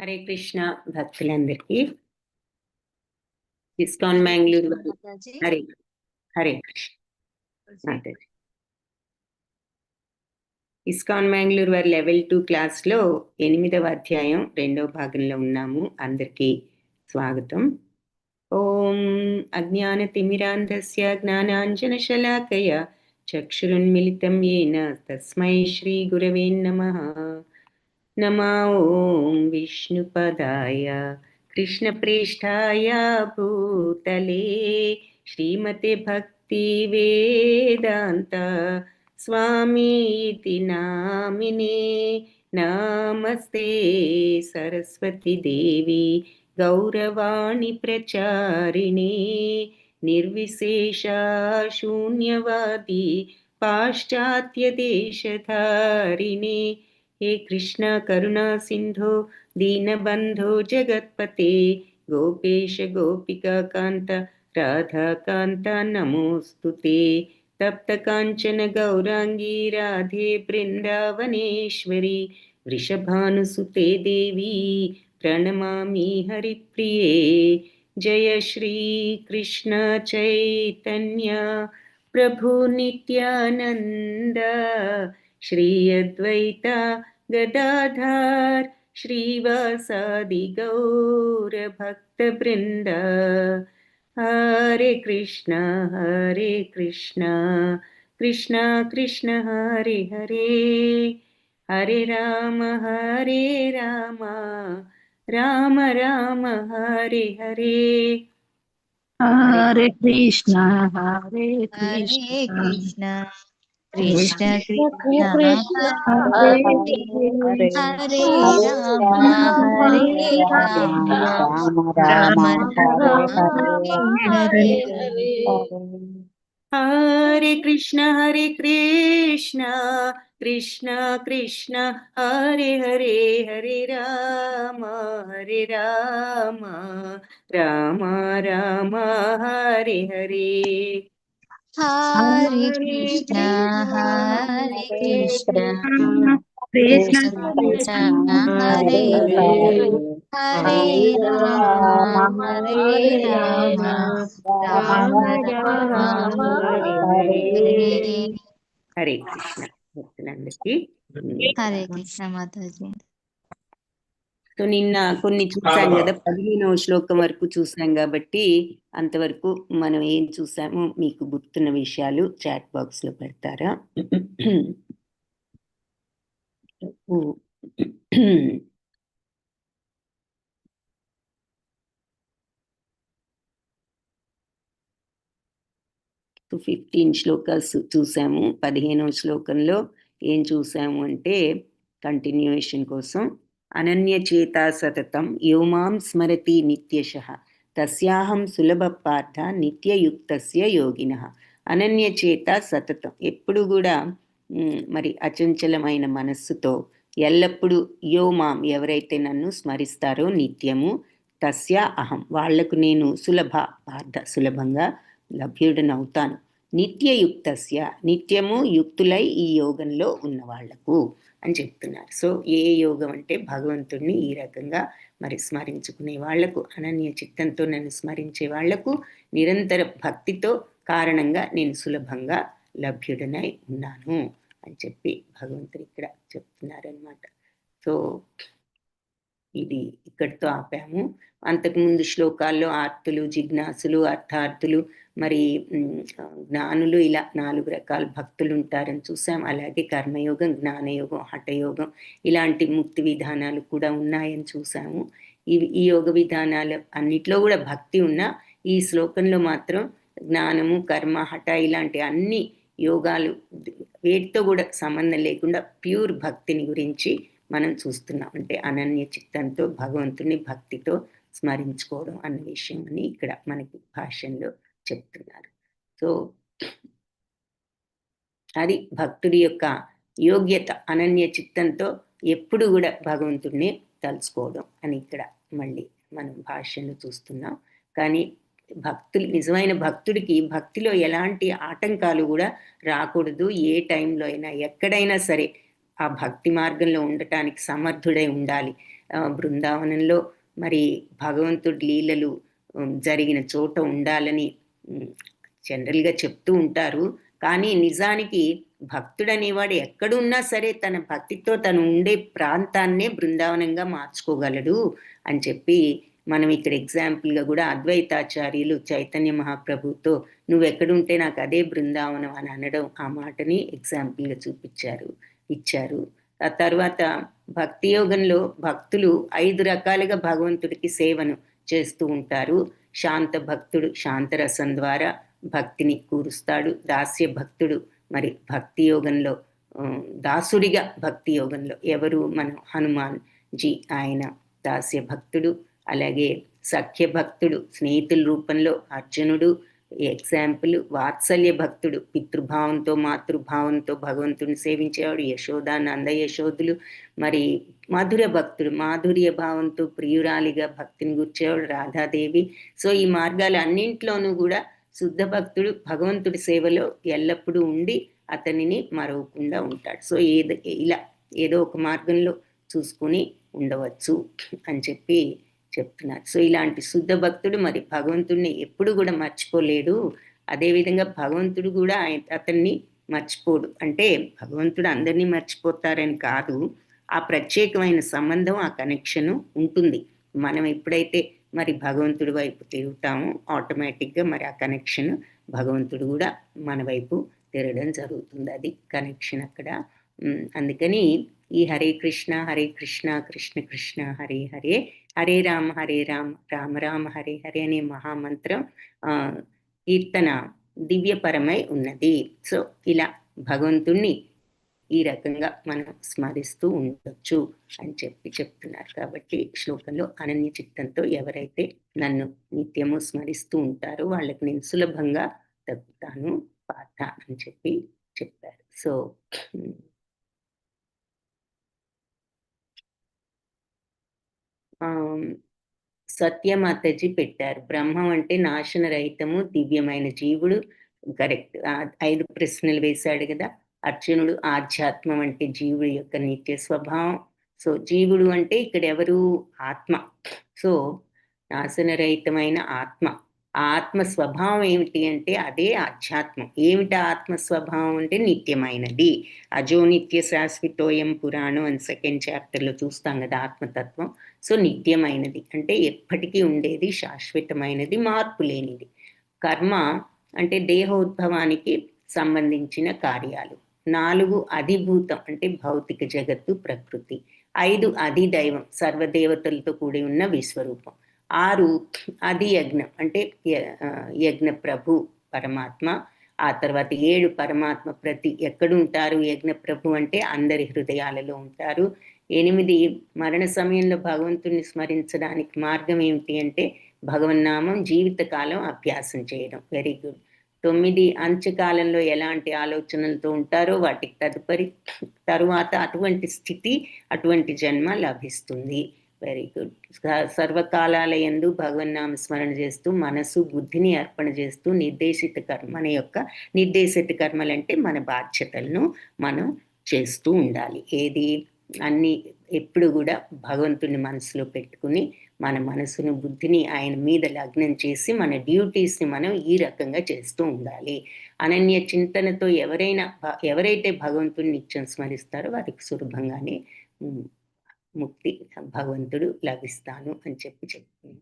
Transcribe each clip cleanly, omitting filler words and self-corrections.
హరే కృష్ణ భక్తులందరికీ ఇస్కాన్ మ్యాంగ్లూర్ వారి హరే హరే కృష్ణ మాతాజీ. ఇస్కాన్ మ్యాంగ్లూర్ వారి లెవెల్ 2 క్లాస్లో 8వ అధ్యాయం 2వ భాగంలో ఉన్నాము. అందరికీ స్వాగతం. ఓం అజ్ఞానతిమిరాంధస్య జ్ఞానాంజనశలాకయ చక్షురున్మిలితం येन తస్మై శ్రీ గురవే నమః. నమో ఓం విష్ణుపదాయ కృష్ణప్రేష్ఠాయ భూతలే శ్రీమతే భక్తి వేదాంత స్వామీతి నామినే. నమస్తే సరస్వతి దేవి గౌరవాణి ప్రచారిణే నిర్విశేష శూన్యవాది పాశ్చాత్య దేశధారిణే. हे कृष्ण करुणा सिंधो दीनबंधो जगत्पते गोपेश गोपिका कांत राधा कांत नमोस्तुते. तप्त कांचन गौरांगी राधे वृंदावनेश्वरी वृषभानुसुते देवी प्रणमामि हरिप्रिये. जय श्री कृष्ण चैतन्य प्रभु नित्यानंद श्री अद्वैता गदाधर श्रीवासादि गौर भक्त वृंद. हरे कृष्ण कृष्ण कृष्ण हरे हरे हरे राम राम राम हरे हरे. हरे कृष्ण कृष्ण कृष्ण हरे हरे राम हरे राम राम राम हरे हरे. हरे कृष्ण कृष्ण कृष्ण हरे हरे हरे राम राम राम हरे हरे. हरे कृष्ण कृष्ण कृष्ण हरे हरे हरे राम राम राम हरे हरे. హరే కృష్ణ భక్తులందరికీ హరే కృష్ణ మాతాజీ. సో నిన్న కొన్ని చూసాం కదా, 15వ శ్లోకం వరకు చూసాం కాబట్టి అంతవరకు మనం ఏం చూసామో మీకు గుర్తున్న విషయాలు చాట్ బాక్స్ లో పెడతారా? 15 శ్లోకాలు చూసాము. 15వ శ్లోకంలో ఏం చూసాము అంటే కంటిన్యూయేషన్ కోసం, అనన్య చేత సతతం యోమాం స్మరతి నిత్యశః తస్యాహం సులభ పార్థ నిత్యయుక్తస్య యోగినః. అనన్య చేత సతతం, ఎప్పుడు కూడా మరి అచంచలమైన మనస్సుతో ఎల్లప్పుడూ యోమాం, ఎవరైతే నన్ను స్మరిస్తారో నిత్యము, తస్య అహం, వాళ్లకు నేను సులభ పార్థ, సులభంగా లభ్యుడనవుతాను. నిత్యయుక్తస్య, నిత్యము యుక్తులై ఈ యోగంలో ఉన్న వాళ్లకు అని చెప్తున్నారు. సో ఏ యోగం అంటే భగవంతుడిని ఈ రకంగా మరి స్మరించుకునే వాళ్లకు, అనన్య చిత్తంతో నన్ను స్మరించే వాళ్లకు నిరంతర భక్తితో కారణంగా నేను సులభంగా లభ్యుడనై ఉన్నాను అని చెప్పి భగవంతుడు ఇక్కడ చెప్తున్నారనమాట. సో ఇది ఇక్కడితో ఆపాము. అంతకుముందు శ్లోకాల్లో ఆర్తులు, జిజ్ఞాసులు, అర్థార్థులు, మరి జ్ఞానులు, ఇలా 4 రకాల భక్తులు ఉంటారని చూసాం. అలాగే కర్మయోగం, జ్ఞానయోగం, హఠయోగం, ఇలాంటి ముక్తి విధానాలు కూడా ఉన్నాయని చూసాము. ఈ యోగ విధానాలు అన్నిట్లో కూడా భక్తి ఉన్నా, ఈ శ్లోకంలో మాత్రం జ్ఞానము, కర్మ, హఠ ఇలాంటి అన్ని యోగాలు వేటితో కూడా సంబంధం లేకుండా ప్యూర్ భక్తిని గురించి మనం చూస్తున్నాం. అంటే అనన్య చిత్తంతో భగవంతుని భక్తితో స్మరించుకోవడం అన్న విషయం అని ఇక్కడ మనకి భాష్యంలో చెప్తున్నారు. సో అది భక్తుడి యొక్క యోగ్యత, అనన్య చిత్తంతో ఎప్పుడు కూడా భగవంతుడిని తలుచుకోవడం అని ఇక్కడ మళ్ళీ మనం భాష్యంలో చూస్తున్నాం. కానీ నిజమైన భక్తుడికి భక్తిలో ఎలాంటి ఆటంకాలు కూడా రాకూడదు. ఏ టైంలో అయినా ఎక్కడైనా సరే ఆ భక్తి మార్గంలో ఉండటానికి సమర్థుడై ఉండాలి. బృందావనంలో మరి భగవంతుడి లీలలు జరిగిన చోట ఉండాలని జనరల్గా చెప్తూ ఉంటారు. కానీ నిజానికి భక్తుడు అనేవాడు ఎక్కడున్నా సరే తన భక్తితో తను ఉండే ప్రాంతాన్నే బృందావనంగా మార్చుకోగలడు అని చెప్పి మనం ఇక్కడ ఎగ్జాంపుల్గా కూడా అద్వైతాచార్యులు చైతన్య మహాప్రభుతో నువ్వు ఎక్కడుంటే నాకు అదే బృందావనం అని అనడం, ఆ మాటని ఎగ్జాంపుల్గా ఇచ్చారు. ఆ తర్వాత భక్తి యోగంలో భక్తులు 5 రకాలుగా భగవంతుడికి సేవను చేస్తూ ఉంటారు. శాంత భక్తుడు శాంతరసం ద్వారా భక్తిని కూరుస్తాడు. దాస్య భక్తుడు మరి భక్తి యోగంలో దాసుడిగా భక్తి యోగంలో ఎవరు మనం హనుమాన్ జీ, ఆయన దాస్య భక్తుడు. అలాగే సఖ్య భక్తుడు స్నేహితుల రూపంలో అర్జునుడు ఎగ్జాంపుల్. వాత్సల్య భక్తుడు పితృభావంతో మాతృభావంతో భగవంతుని సేవించేవాడు యశోద నంద యశోదులు. మరి మధుర భక్తుడు మాధుర్య భావంతో ప్రియురాలిగా భక్తిని గుర్చేవాడు రాధాదేవి. సో ఈ మార్గాలు అన్నింట్లోనూ కూడా శుద్ధ భక్తుడు భగవంతుడి సేవలో ఎల్లప్పుడూ ఉండి అతనిని మరవకుండా ఉంటాడు. సో ఇలా ఏదో ఒక మార్గంలో చూసుకుని ఉండవచ్చు అని చెప్పి చెప్తున్నారు. సో ఇలాంటి శుద్ధ భక్తుడు మరి భగవంతుడిని ఎప్పుడు కూడా మర్చిపోలేడు. అదేవిధంగా భగవంతుడు కూడా అతన్ని మర్చిపోడు. అంటే భగవంతుడు అందరినీ మర్చిపోతారని కాదు, ఆ ప్రత్యేకమైన సంబంధం ఆ కనెక్షన్ ఉంటుంది. మనం ఎప్పుడైతే మరి భగవంతుడి వైపు తిరుగుతామో ఆటోమేటిక్గా మరి ఆ కనెక్షన్ భగవంతుడు కూడా మన వైపు తిరగడం జరుగుతుంది. అది కనెక్షన్ అక్కడ. అందుకని ఈ హరే కృష్ణ కృష్ణ కృష్ణ హరే హరే, హరే రామ రామ రామ హరే హరే అనే మహామంత్రం కీర్తన దివ్యపరమై ఉన్నది. సో ఇలా భగవంతుణ్ణి ఈ రకంగా మనం స్మరిస్తూ ఉండొచ్చు అని చెప్తున్నారు. కాబట్టి శ్లోకంలో అనన్య చిత్తంతో ఎవరైతే నన్ను నిత్యము స్మరిస్తూ ఉంటారో వాళ్ళకి నేను సులభంగా తగ్గుతాను పాత అని చెప్పారు. సో సత్యమాతజీ పెట్టారు, బ్రహ్మం అంటే నాశన రహితము దివ్యమైన జీవుడు. కరెక్ట్. 5 ప్రశ్నలు వేశాడు కదా అర్జునుడు. ఆధ్యాత్మం అంటే జీవుడి యొక్క నిత్య స్వభావం. సో జీవుడు అంటే ఇక్కడ ఎవరు? ఆత్మ. సో నాశనరహితమైన ఆత్మ. ఆ ఆత్మ స్వభావం ఏమిటి అంటే అదే ఆధ్యాత్మం. ఏమిటి ఆత్మ స్వభావం అంటే నిత్యమైనది. అజో నిత్య శాశ్వతోయం పురాణం అని 2nd చాప్టర్లో చూస్తాం కదా ఆత్మతత్వం. సో నిత్యమైనది అంటే ఎప్పటికీ ఉండేది, శాశ్వతమైనది, మార్పు లేనిది. కర్మ అంటే దేహోద్భవానికి సంబంధించిన కార్యాలు. 4 అధిభూతం అంటే భౌతిక జగత్తు ప్రకృతి. 5 అధిదైవం సర్వదేవతలతో కూడి ఉన్న విశ్వరూపం. 6 అధి యజ్ఞం అంటే యజ్ఞ ప్రభు పరమాత్మ. ఆ తర్వాత 7 పరమాత్మ ప్రతి ఎక్కడుంటారు యజ్ఞ ప్రభు అంటే అందరి హృదయాలలో ఉంటారు. 8 మరణ సమయంలో భగవంతుని స్మరించడానికి మార్గం ఏమిటి అంటే భగవన్నామం జీవితకాలం అభ్యాసం చేయడం. Very good. 9 అంత్యకాలంలో ఎలాంటి ఆలోచనలతో ఉంటారో వాటికి తరువాత అటువంటి స్థితి అటువంటి జన్మ లభిస్తుంది. Very good. సర్వకాలాల యందు భగవన్నామ స్మరణ చేస్తూ మనసు బుద్ధిని అర్పణ చేస్తూ నిర్దేశిత కర్మలంటే మన బాధ్యతలను మనం చేస్తూ ఉండాలి. ఏది అన్ని ఎప్పుడు కూడా భగవంతుని మనసులో పెట్టుకుని మన మనసును బుద్ధిని ఆయన మీద లగ్నం చేసి మన డ్యూటీస్ని మనం ఈ రకంగా చేస్తూ ఉండాలి. అనన్య చింతనతో ఎవరైతే భగవంతుని నిత్యం స్మరిస్తారో వారికి సులభంగానే ముక్తి భగవంతుడు లభిస్తాను అని చెప్తుంది.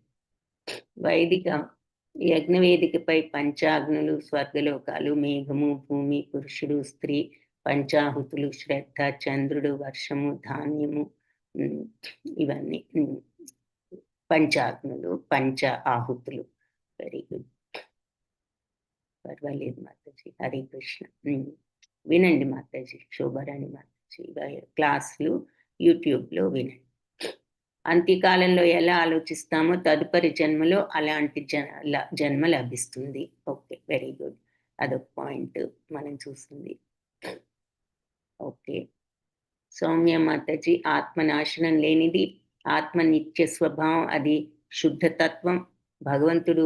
వైదిక యజ్ఞవేదికపై పంచాగ్నులు, స్వర్గలోకాలు, మేఘము, భూమి, పురుషుడు, స్త్రీ, పంచాహుతులు, శ్రద్ధ, చంద్రుడు, వర్షము, ధాన్యము, ఇవన్నీ పంచాగ్నులు, పంచ ఆహుతులు. Very good. పర్వాలేదు మాతాజీ. హరే కృష్ణ. వినండి మాతాజీ, శోభారాణి మాతాజీ క్లాసులు యూట్యూబ్లో వినండి. అంత్యకాలంలో ఎలా ఆలోచిస్తామో తదుపరి జన్మలో అలాంటి జన్మ లభిస్తుంది. Okay, very good. అదొక పాయింట్ మనం చూస్తుంది. ఓకే, సౌమ్య మాతాజీ, ఆత్మనాశనం లేనిది, ఆత్మ నిత్య స్వభావం, అది శుద్ధతత్వం. భగవంతుడు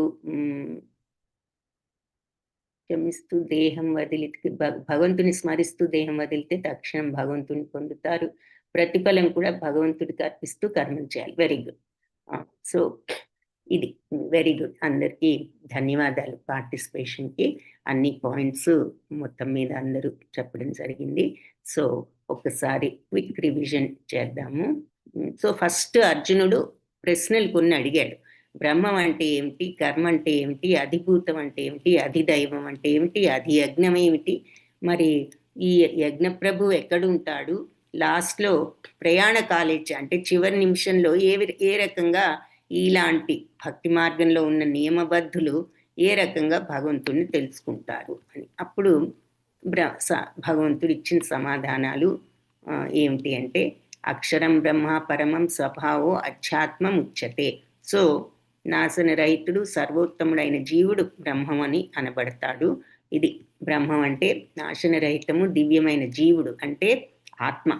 క్షమిస్తూ దేహం వదిలితే భగవంతుని స్మరిస్తూ దేహం వదిలితే తక్షణం భగవంతుని పొందుతారు. ప్రతిఫలం కూడా భగవంతుడికి అర్పిస్తూ కర్మలు చేయాలి. Very good. సో ఇది వెరీ గుడ్. అందరికీ ధన్యవాదాలు పార్టిసిపేషన్కి. అన్ని పాయింట్స్ మొత్తం మీద అందరూ చెప్పడం జరిగింది. సో ఒకసారి క్విక్ రివిజన్ చేద్దాము. సో ఫస్ట్ అర్జునుడు ప్రశ్నలు కొన్ని అడిగాడు. బ్రహ్మం అంటే ఏమిటి, కర్మ అంటే ఏమిటి, అధిభూతం అంటే ఏమిటి, అధిదైవం అంటే ఏమిటి, అధి యజ్ఞం ఏమిటి, మరి ఈ యజ్ఞప్రభు ఎక్కడుంటాడు, లాస్ట్లో ప్రయాణ కాలేజ్ అంటే చివరి నిమిషంలో ఏ రకంగా ఇలాంటి భక్తి మార్గంలో ఉన్న నియమబద్ధులు ఏ రకంగా భగవంతుడిని తెలుసుకుంటారు అని. అప్పుడు భగవంతుడు ఇచ్చిన సమాధానాలు ఏమిటి అంటే, అక్షరం బ్రహ్మ పరమం స్వభావో అధ్యాత్మం ఉచ్యతే. సో నాశన రహితుడు సర్వోత్తముడైన జీవుడు బ్రహ్మం అని అనబడతాడు. ఇది బ్రహ్మం అంటే నాశన రహితము దివ్యమైన జీవుడు అంటే ఆత్మ.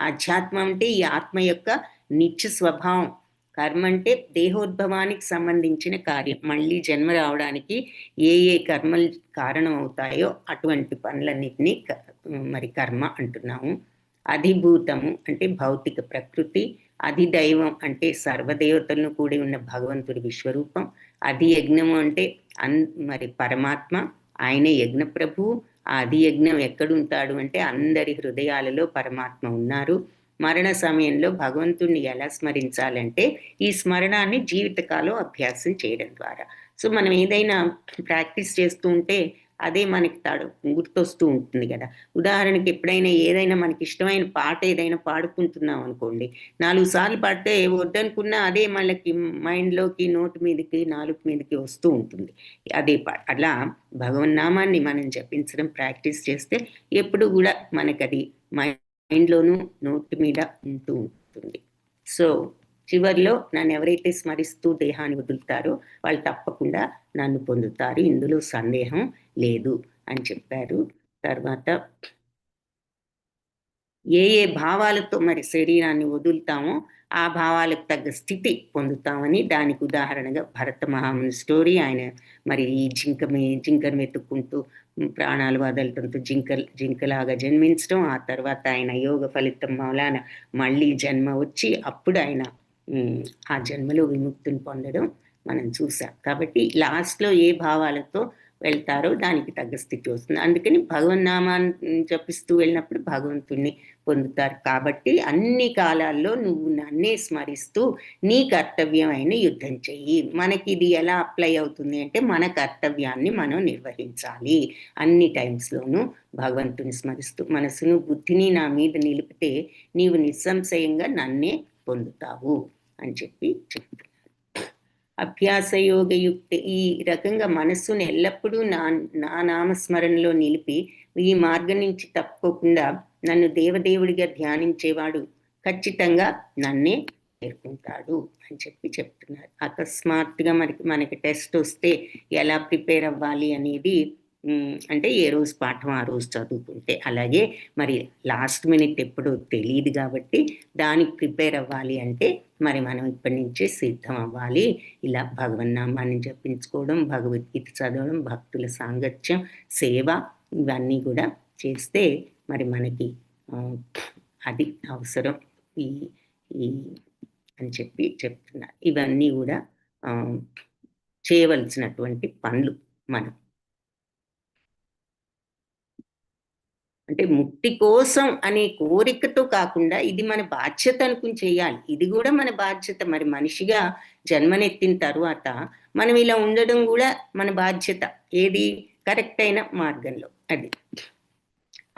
ఆధ్యాత్మం అంటే ఈ ఆత్మ యొక్క నిత్య స్వభావం. కర్మ అంటే దేహోద్భవానికి సంబంధించిన కార్యం. మళ్ళీ జన్మ రావడానికి ఏ కర్మలు కారణం అవుతాయో అటువంటి పనులన్నింటినీ మరి కర్మ అంటున్నాము. అధిభూతము అంటే భౌతిక ప్రకృతి. అధిదైవం అంటే సర్వదేవతలను కూడి ఉన్న భగవంతుడి విశ్వరూపం. అధి యజ్ఞము అంటే మరి పరమాత్మ, ఆయనే యజ్ఞ ప్రభువు. ఆ అధి యజ్ఞం ఎక్కడుంటాడు అంటే అందరి హృదయాలలో పరమాత్మ ఉన్నారు. మరణ సమయంలో భగవంతుడిని ఎలా స్మరించాలంటే ఈ స్మరణాన్ని జీవితకాలం అభ్యాసం చేయడం ద్వారా. సో మనం ఏదైనా ప్రాక్టీస్ చేస్తూ ఉంటే అదే మనకి గుర్తొస్తూ ఉంటుంది కదా. ఉదాహరణకి ఎప్పుడైనా ఏదైనా మనకి ఇష్టమైన పాట ఏదైనా పాడుకుంటున్నాం అనుకోండి, 4 సార్లు పాడితే వద్దనుకున్నా అదే మనకి మైండ్లోకి, నోటి మీదకి, నాలుగు మీదకి వస్తూ ఉంటుంది అదే పాట. అలా భగవన్నామాన్ని మనం జపించడం ప్రాక్టీస్ చేస్తే ఎప్పుడు కూడా మనకి అది మైండ్లోనూ నోటి మీద ఉంటూ ఉంటుంది. సో చివరిలో నన్ను ఎవరైతే స్మరిస్తూ దేహాన్ని వదులుతారో వాళ్ళు తప్పకుండా నన్ను పొందుతారు, ఇందులో సందేహం లేదు అని చెప్పారు. తర్వాత ఏ భావాలతో మరి శరీరాన్ని వదులుతామో ఆ భావాలకు తగ్గ స్థితి పొందుతామని దానికి ఉదాహరణగా భరత మహాముని స్టోరీ. ఆయన మరి ఈ జింకను వెతుక్కుంటూ ప్రాణాలు వదలటంతో జింకలాగా జన్మించడం, ఆ తర్వాత ఆయన యోగ ఫలితం మూలాన మళ్ళీ జన్మ వచ్చి అప్పుడు ఆయన ఆ జన్మలో విముక్తిని పొందడం మనం చూసాం. కాబట్టి లాస్ట్లో ఏ భావాలతో వెళ్తారో దానికి తగ్గ స్థితి వస్తుంది. అందుకని భగవన్నామాన్ని జపిస్తూ వెళ్ళినప్పుడు భగవంతుణ్ణి పొందుతారు. కాబట్టి అన్ని కాలాల్లో నువ్వు నన్నే స్మరిస్తూ నీ కర్తవ్యమైన యుద్ధం చెయ్యి. మనకి ఇది ఎలా అప్లై అవుతుంది అంటే మన కర్తవ్యాన్ని మనం నిర్వహించాలి. అన్ని టైమ్స్లోనూ భగవంతుని స్మరిస్తూ మనసును బుద్ధిని నా మీద నిలిపితే నీవు నిస్సంశయంగా నన్నే పొందుతావు అని చెప్పి చెప్తున్నారు. అభ్యాసయోగయుక్తి ఈ రకంగా మనస్సును ఎల్లప్పుడూ నా నామస్మరణలో నిలిపి ఈ మార్గం నుంచి తప్పుకోకుండా నన్ను దేవదేవుడిగా ధ్యానించేవాడు ఖచ్చితంగా నన్నే చేరుకుంటాడు అని చెప్పి చెప్తున్నారు. అకస్మాత్తుగా మనకి టెస్ట్ వస్తే ఎలా ప్రిపేర్ అవ్వాలి అనేది అంటే ఏ రోజు పాఠం ఆ రోజు చదువుకుంటే, అలాగే మరి లాస్ట్ మినిట్ ఎప్పుడో తెలియదు కాబట్టి దానికి ప్రిపేర్ అవ్వాలి అంటే మరి మనం ఇప్పటి నుంచే సిద్ధం అవ్వాలి. ఇలా భగవన్నామాన్ని జపించుకోవడం, భగవద్గీత చదవడం, భక్తుల సాంగత్యం, సేవ ఇవన్నీ కూడా చేస్తే మరి మనకి అది అవసరం ఈ అని చెప్పి చెప్తున్నారు. ఇవన్నీ కూడా చేయవలసినటువంటి పనులు. మనం అంటే ముక్తి కోసం అనే కోరికతో కాకుండా ఇది మన బాధ్యత అనుకుని చేయాలి. ఇది కూడా మన బాధ్యత. మరి మనిషిగా జన్మనెత్తిన తర్వాత మనం ఇలా ఉండడం కూడా మన బాధ్యత. ఏది కరెక్ట్ అయిన మార్గంలో అది.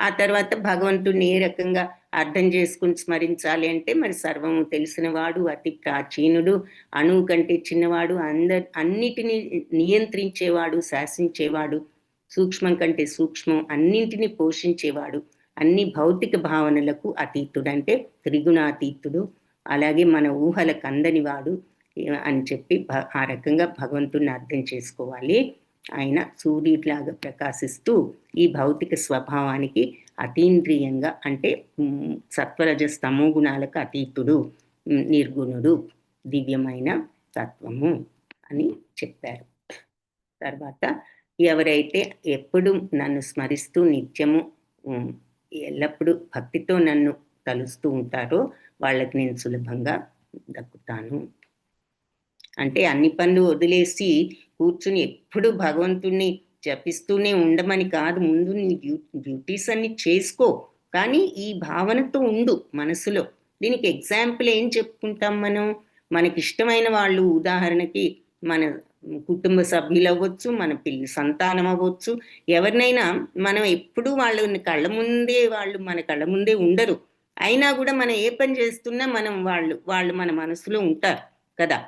ఆ తర్వాత భగవంతుడిని ఏ రకంగా అర్థం చేసుకుని స్మరించాలి అంటే మరి సర్వము తెలిసినవాడు, అతి ప్రాచీనుడు, అణువు కంటే చిన్నవాడు, అన్నిటినీ నియంత్రించేవాడు, శాసించేవాడు, సూక్ష్మం కంటే సూక్ష్మం, అన్నింటినీ పోషించేవాడు, అన్ని భౌతిక భావనలకు అతీతుడు అంటే త్రిగుణాతీతుడు, అలాగే మన ఊహలకు అందనివాడు అని చెప్పి ఆ రకంగా భగవంతుడిని అర్థం చేసుకోవాలి. ఆయన సూర్యుడిలాగా ప్రకాశిస్తూ ఈ భౌతిక స్వభావానికి అతీంద్రియంగా అంటే సత్వరజ తమో గుణాలకు అతీతుడు, నిర్గుణుడు, దివ్యమైన తత్వము అని చెప్పారు. తర్వాత ఎవరైతే ఎప్పుడు నన్ను స్మరిస్తూ నిత్యము ఎల్లప్పుడూ భక్తితో నన్ను తలుస్తూ ఉంటారో వాళ్ళకి నేను సులభంగా దక్కుతాను. అంటే అన్ని పనులు వదిలేసి కూర్చుని ఎప్పుడు భగవంతుణ్ణి జపిస్తూనే ఉండమని కాదు. ముందు నీ డ్యూటీస్ అన్ని చేసుకో, కానీ ఈ భావనతో ఉండు మనసులో. దీనికి ఎగ్జాంపుల్ ఏం చెప్పుకుంటాం మనం? మనకిష్టమైన వాళ్ళు, ఉదాహరణకి మన కుటుంబ సభ్యులు అవ్వచ్చు, మన సంతానం అవ్వచ్చు, ఎవరినైనా మనం ఎప్పుడూ వాళ్ళని వాళ్ళు మన కళ్ళ ముందే ఉండరు. అయినా కూడా మనం ఏ పని చేస్తున్నా వాళ్ళు మన మనసులో ఉంటారు కదా.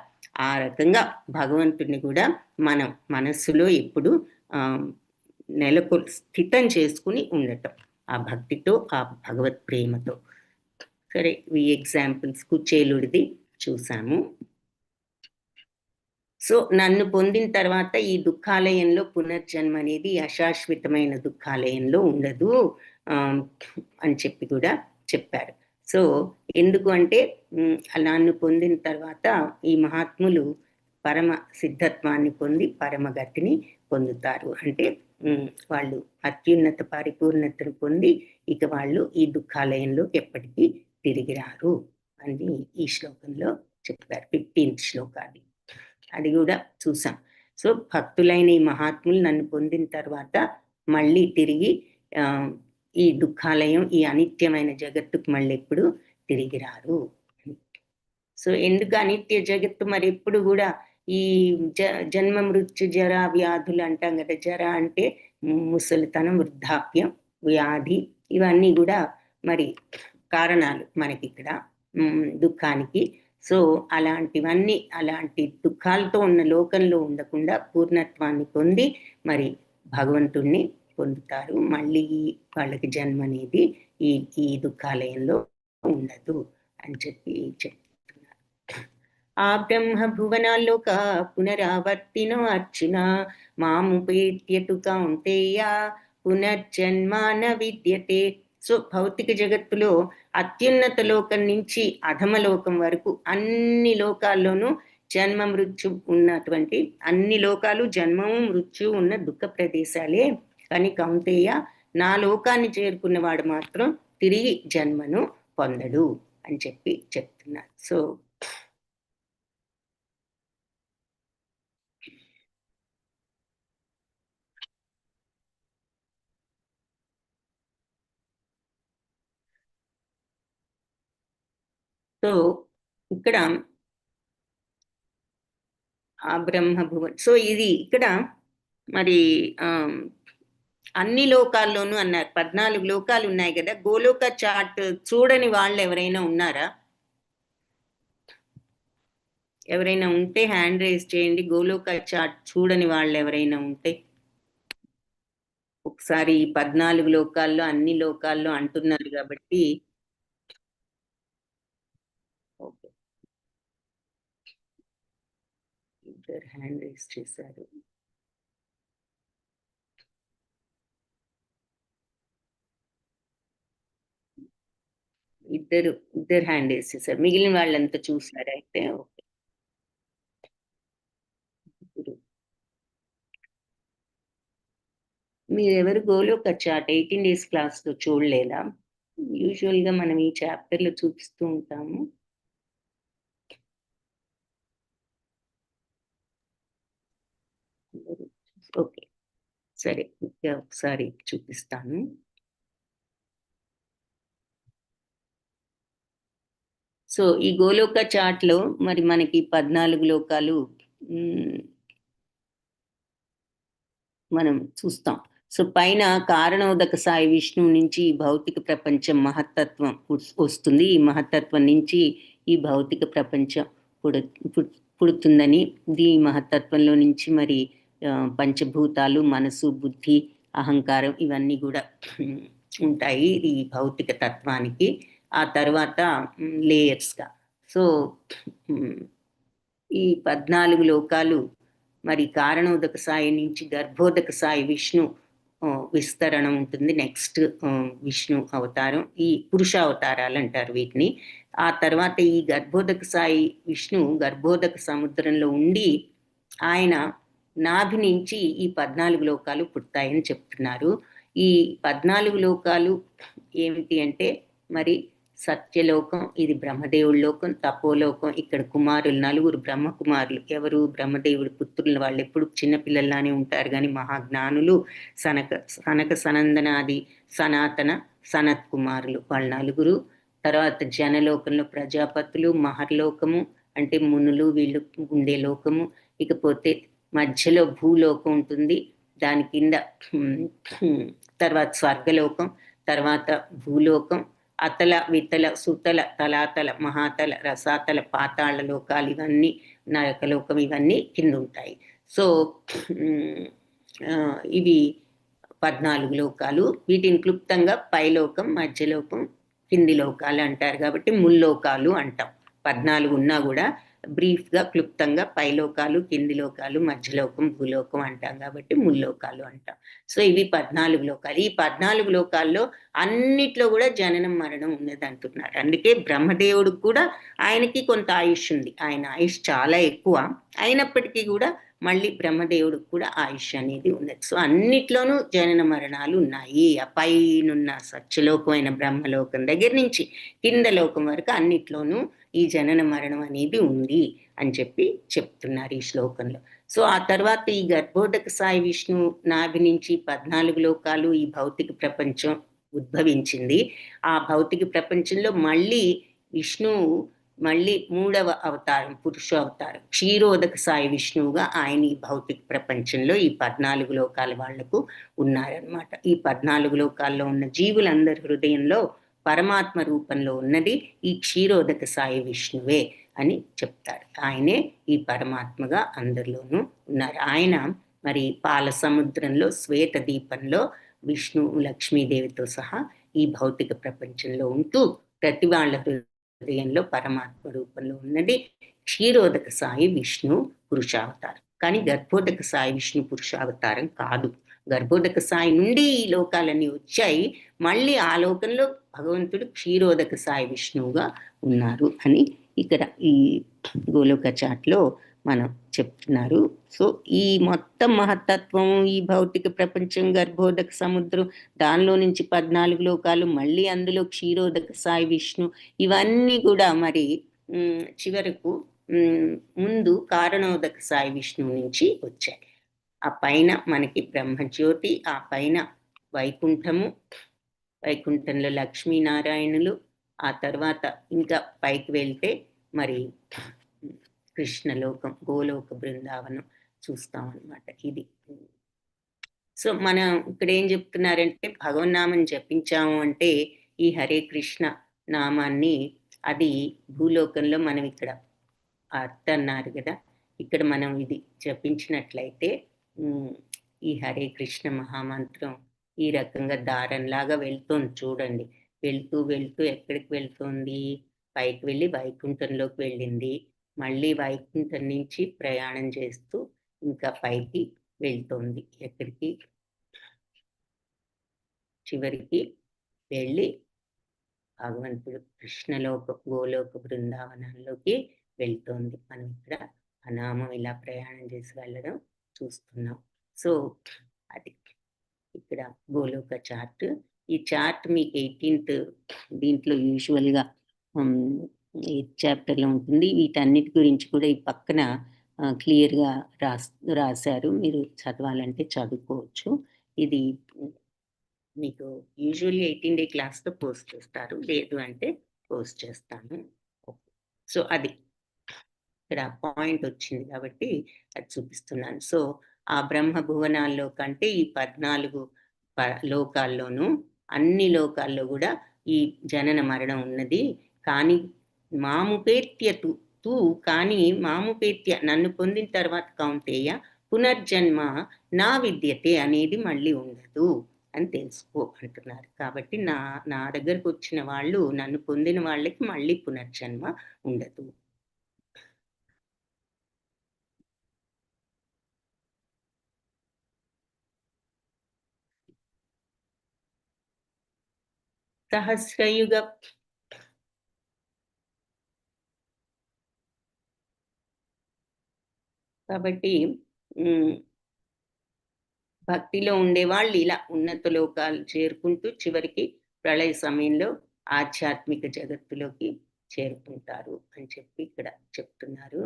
ఆ రకంగా భగవంతుడిని కూడా మనం మనస్సులో ఎప్పుడు స్థితం చేసుకుని ఉండటం, ఆ భక్తితో, ఆ భగవత్ ప్రేమతో. సరే, ఈ ఎగ్జాంపుల్స్ కుచేలుడిది చూసాము. సో నన్ను పొందిన తర్వాత ఈ దుఃఖాలయంలో పునర్జన్మ అనేది అశాశ్వతమైన దుఃఖాలయంలో ఉండదు అని చెప్పి కూడా చెప్పారు. సో ఎందుకు అంటే నన్ను పొందిన తర్వాత ఈ మహాత్ములు పరమ సిద్ధత్వాన్ని పొంది పరమగతిని పొందుతారు. అంటే వాళ్ళు అత్యున్నత పరిపూర్ణతను పొంది ఇక వాళ్ళు ఈ దుఃఖాలయంలోకి ఎప్పటికీ తిరిగి రారు అని ఈ శ్లోకంలో చెప్పారు. 15th శ్లోకాది అది కూడా చూసాం. సో భక్తులైన ఈ మహాత్ములు నన్ను పొందిన తర్వాత మళ్ళీ తిరిగి ఈ దుఃఖాలయం, ఈ అనిత్యమైన జగత్తుకు మళ్ళీ ఎప్పుడు తిరిగి రారు. సో ఎందుకు అనిత్య జగత్తు? మరి ఎప్పుడు కూడా ఈ జన్మ మృత్యు జర వ్యాధులు అంటాం కదా. జర అంటే ముసలితనం, వృద్ధాప్యం, వ్యాధి, ఇవన్నీ కూడా మరి కారణాలు మనకి ఇక్కడ దుఃఖానికి. సో అలాంటివన్నీ, అలాంటి దుఃఖాలతో ఉన్న లోకంలో ఉండకుండా పూర్ణత్వాన్ని పొంది మరి భగవంతుణ్ణి పొందుతారు. మళ్ళీ వాళ్ళకి జన్మ అనేది ఈ దుఃఖాలయంలో ఉండదు అని చెప్పి చెప్తున్నారు. ఆ బ్రహ్మ భువనాల్లోక పునరావర్తినో అర్చున మాముపేత్యతు కౌంతేయ పునర్జన్మాన విద్యతే. సో భౌతిక జగత్తులో అత్యున్నత లోకం నుంచి అధమ లోకం వరకు అన్ని లోకాల్లోనూ జన్మ మృత్యు ఉన్నటువంటి అన్ని లోకాలు జన్మము మృత్యు ఉన్న దుఃఖ ప్రదేశాలే. కానీ కౌంతేయ, నా లోకాన్ని చేరుకున్నవాడు మాత్రం తిరిగి జన్మను పొందడు అని చెప్పి చెప్తున్నారు. సో ఇక్కడ ఆ బ్రహ్మభువన్, సో ఇది ఇక్కడ మరి అన్ని లోకాల్లోనూ అన్నారు. 14 లోకాలు ఉన్నాయి కదా. గోలోక చార్ట్ చూడని వాళ్ళు ఎవరైనా ఉన్నారా? ఎవరైనా ఉంటే హ్యాండ్ రేస్ చేయండి. గోలోక చార్ట్ చూడని వాళ్ళు ఎవరైనా ఉంటే. ఒకసారి 14 లోకాల్లో అన్ని లోకాల్లో అంటున్నారు కాబట్టి ఓకే, ఇద్దరు హ్యాండ్ రేస్ చేశారు. ఇద్దరు హ్యాండ్ వేసేసారు. మిగిలిన వాళ్ళంతా చూసారు. అయితే ఓకే, మీరెవరు గోలోక చార్ట్ 18 days క్లాస్ లో చూడలేదా? యూజువల్ గా మనం ఈ చాప్టర్ లో చూపిస్తూ ఉంటాము. ఓకే, సరే, ఒకసారి చూపిస్తాను. సో ఈ గోలోక చార్ట్ లో మరి మనకి 14 లోకాలు మనం చూస్తాం. సో పైన కారణోదక సాయి విష్ణువు నుంచి భౌతిక ప్రపంచం మహత్తత్వం వస్తుంది. ఈ మహత్తత్వం నుంచి ఈ భౌతిక ప్రపంచం పుడుతుందని, ఈ మహత్తత్వంలో నుంచి మరి పంచభూతాలు, మనసు, బుద్ధి, అహంకారం ఇవన్నీ కూడా ఉంటాయి ఈ భౌతిక తత్వానికి. ఆ తర్వాత లేయర్స్గా. సో ఈ 14 లోకాలు మరి కారణోదక సాయి నుంచి గర్భోదక సాయి విష్ణు విస్తరణ ఉంటుంది. నెక్స్ట్ విష్ణు అవతారం, ఈ పురుష అవతారాలు అంటారు వీటిని. ఆ తర్వాత ఈ గర్భోదక సాయి విష్ణు గర్భోదక సముద్రంలో ఉండి ఆయన నాభి నుంచి ఈ 14 లోకాలు పుడతాయని చెప్తున్నారు. ఈ 14 లోకాలు ఏమిటి అంటే మరి సత్యలోకం, ఇది బ్రహ్మదేవుడి లోకం. తపోలోకం, ఇక్కడ కుమారులు 4 బ్రహ్మ కుమారులు. ఎవరు? బ్రహ్మదేవుడి పుత్రులు. వాళ్ళు ఎప్పుడు చిన్నపిల్లల్లానే ఉంటారు, కానీ మహాజ్ఞానులు. సనక సనందనాది సనాతన సనత్ కుమారులు వాళ్ళు 4. తర్వాత జనలోకంలో ప్రజాపతులు, మహర్లోకము అంటే మునులు వీళ్ళు ఉండే లోకము. ఇకపోతే మధ్యలో భూలోకం ఉంటుంది, దాని కింద తర్వాత స్వర్గలోకం, తర్వాత భూలోకం, అతల వితల సుతల తలాతల మహాతల రసాతల పాతాళ లోకాలు, ఇవన్నీ నరకలోకం, ఇవన్నీ కింద ఉంటాయి. సో ఇవి 14 లోకాలు. వీటిని క్లుప్తంగా పైలోకం, మధ్యలోకం, కింది లోకాలు అంటారు. కాబట్టి ముల్లోకాలు అంటాం. 14 ఉన్నా కూడా బ్రీఫ్గా క్లుప్తంగా పైలోకాలు, కింది లోకాలు, మధ్యలోకం, భూలోకం అంటాం. కాబట్టి ముల్లోకాలు అంటాం. సో ఇవి 14 లోకాలు. ఈ 14 లోకాల్లో అన్నిట్లో కూడా జననం మరణం ఉన్నది అంటున్నారు. అందుకే బ్రహ్మదేవుడికి కూడా ఆయనకి కొంత ఆయుష్ ఉంది. ఆయన ఆయుష్ చాలా ఎక్కువ అయినప్పటికీ కూడా మళ్ళీ బ్రహ్మదేవుడికి కూడా ఆయుష్ అనేది ఉన్నది. సో అన్నిట్లోనూ జనన మరణాలు ఉన్నాయి. ఆ పైనున్న సత్యలోకమైన బ్రహ్మలోకం దగ్గర నుంచి కింద లోకం వరకు అన్నిట్లోనూ ఈ జనన మరణం అనేది ఉంది అని చెప్తున్నారు ఈ శ్లోకంలో. సో ఆ తర్వాత ఈ గర్భోదక సాయి విష్ణు నాభి నుంచి 14 లోకాలు, ఈ భౌతిక ప్రపంచం ఉద్భవించింది. ఆ భౌతిక ప్రపంచంలో మళ్ళీ విష్ణువు మళ్ళీ 3వ అవతారం, పురుష అవతారం, క్షీరోదక సాయి విష్ణువుగా ఆయన ఈ భౌతిక ప్రపంచంలో ఈ 14 లోకాల వాళ్లకు ఉన్నారనమాట. ఈ 14 లోకాల్లో ఉన్న జీవులందరి హృదయంలో పరమాత్మ రూపంలో ఉన్నది ఈ క్షీరోదక సాయి విష్ణువే అని చెప్తారు. ఆయనే ఈ పరమాత్మగా అందరిలోనూ ఉన్నారు. ఆయన మరి పాల సముద్రంలో శ్వేత దీపంలో విష్ణు లక్ష్మీదేవితో సహా ఈ భౌతిక ప్రపంచంలో ఉంటూ ప్రతి వాళ్ళ హృదయంలో పరమాత్మ రూపంలో ఉన్నది క్షీరోదక సాయి విష్ణు పురుషావతారం. కానీ గర్భోదక సాయి విష్ణు పురుషావతారం కాదు. గర్భోదక సాయి నుండి ఈ లోకాలన్నీ వచ్చాయి. మళ్ళీ ఆ లోకంలో భగవంతుడు క్షీరోదక సాయి విష్ణువుగా ఉన్నారు అని ఇక్కడ ఈ గోలోక చాట్లో మనం చెప్తున్నారు. సో ఈ మొత్తం మహత్తత్వం, ఈ భౌతిక ప్రపంచం, గర్భోదక సముద్రం, దానిలో నుంచి 14 లోకాలు, మళ్ళీ అందులో క్షీరోదక సాయి విష్ణు, ఇవన్నీ కూడా మరి చివరకు ముందు కారణోదక సాయి విష్ణువు నుంచి వచ్చాయి. ఆ పైన మనకి బ్రహ్మజ్యోతి, ఆ పైన వైకుంఠము, వైకుంఠంలో లక్ష్మీనారాయణులు, ఆ తర్వాత ఇంకా పైకి వెళ్తే మరి కృష్ణలోకం, గోలోక బృందావనం చూస్తాం అన్నమాట. ఇది. సో మనం ఇక్కడ ఏం చెప్తున్నారంటే భగవన్నామం జపించాము అంటే ఈ హరే కృష్ణ నామాన్ని, అది భూలోకంలో మనం ఇక్కడ అర్థం అన్నారు కదా, ఇక్కడ మనం ఇది జపించినట్లయితే ఈ హరే కృష్ణ మహామంత్రం ఈ రకంగా దారంలాగా వెళ్తుంది. చూడండి, వెళ్తూ వెళ్తూ ఎక్కడికి వెళ్తుంది? పైకి వెళ్ళి వైకుంఠంలోకి వెళ్ళింది. మళ్ళీ వైకుంఠం నుంచి ప్రయాణం చేస్తూ ఇంకా పైకి వెళ్తోంది. ఎక్కడికి? చివరికి వెళ్ళి భగవంతుడు కృష్ణలోక గోలోక బృందావనంలోకి వెళ్తోంది. మనం ఇక్కడ అనామం ఇలా ప్రయాణం చేసి వెళ్ళడం చూస్తున్నాం. సో అది ఇక్కడ గోలోక చార్ట్. ఈ చార్ట్ మీకు 18th దీంట్లో యూజువల్గా 8th చాప్టర్లో ఉంటుంది. వీటన్నిటి గురించి కూడా ఈ పక్కన క్లియర్గా రాశారు. మీరు చదవాలంటే చదువుకోవచ్చు. ఇది మీకు యూజువల్లీ 18 డే క్లాస్తో పోస్ట్ చేస్తారు, లేదు అంటే పోస్ట్ చేస్తాను. సో అది ఇక్కడ పాయింట్ వచ్చింది కాబట్టి అది చూపిస్తున్నాను. సో ఆ బ్రహ్మ భువనాల్లో కంటే ఈ 14 లోకాల్లోనూ అన్ని లోకాల్లో కూడా ఈ జనన మరణం ఉన్నది. కానీ మాముపేత్య తూ కానీ మాముపేత్య నన్ను పొందిన తర్వాత కౌంతేయ పునర్జన్మ నా విద్యతే అనేది మళ్ళీ ఉండదు అని తెలుసుకో అంటున్నారు. కాబట్టి నా దగ్గరకు వచ్చిన వాళ్ళు, నన్ను పొందిన వాళ్ళకి మళ్ళీ పునర్జన్మ ఉండదు. సహస్రయుగ కాబట్టి భక్తిలో ఉండేవాళ్ళు ఇలా ఉన్నత లోకాలు చేరుకుంటూ చివరికి ప్రళయ సమయంలో ఆధ్యాత్మిక జగత్తులోకి చేరుకుంటారు అని చెప్పి ఇక్కడ చెప్తున్నారు.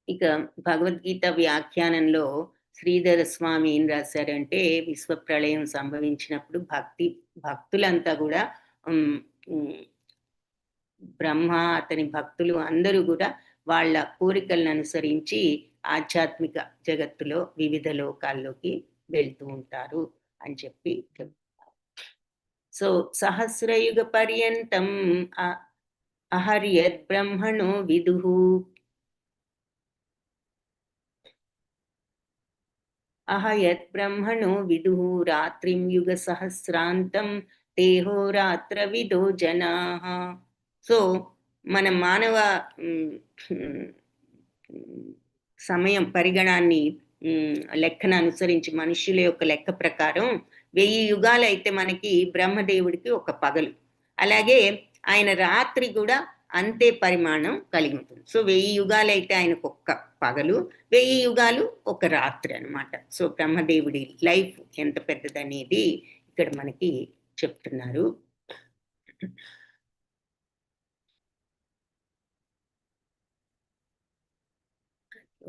ఇక భగవద్గీత వ్యాఖ్యానంలో శ్రీధర స్వామి ఏం రాశారంటే, విశ్వప్రళయం సంభవించినప్పుడు భక్తులంతా కూడా బ్రహ్మ, అతని భక్తులు అందరూ కూడా వాళ్ళ కోరికలను అనుసరించి ఆధ్యాత్మిక జగత్తులో వివిధ లోకాల్లోకి వెళ్తూ ఉంటారు అని చెప్పి చెప్తారు. సో సహస్రయుగ పర్యంతం అహర్యద్ బ్రహ్మణో విదుహు అహయత్ బ్రహ్మణో విదుః రాత్రిం యుగ సహస్రాంతం తేహోరాత్ర విదో జనాః. సో మన మానవ సమయం పరిగణాన్ని లెక్కను అనుసరించి మనుష్యుల యొక్క లెక్క ప్రకారం 1000 యుగాలు అయితే మనకి బ్రహ్మదేవుడికి ఒక పగలు, అలాగే ఆయన రాత్రి కూడా అంతే పరిమాణం కలిగి ఉంటుంది. సో 1000 యుగాలు అయితే ఆయనకు ఒక్క పగలు, 1000 యుగాలు ఒక రాత్రి అన్నమాట. సో బ్రహ్మదేవుడి లైఫ్ ఎంత పెద్దదనేది ఇక్కడ మనకి చెప్తున్నారు.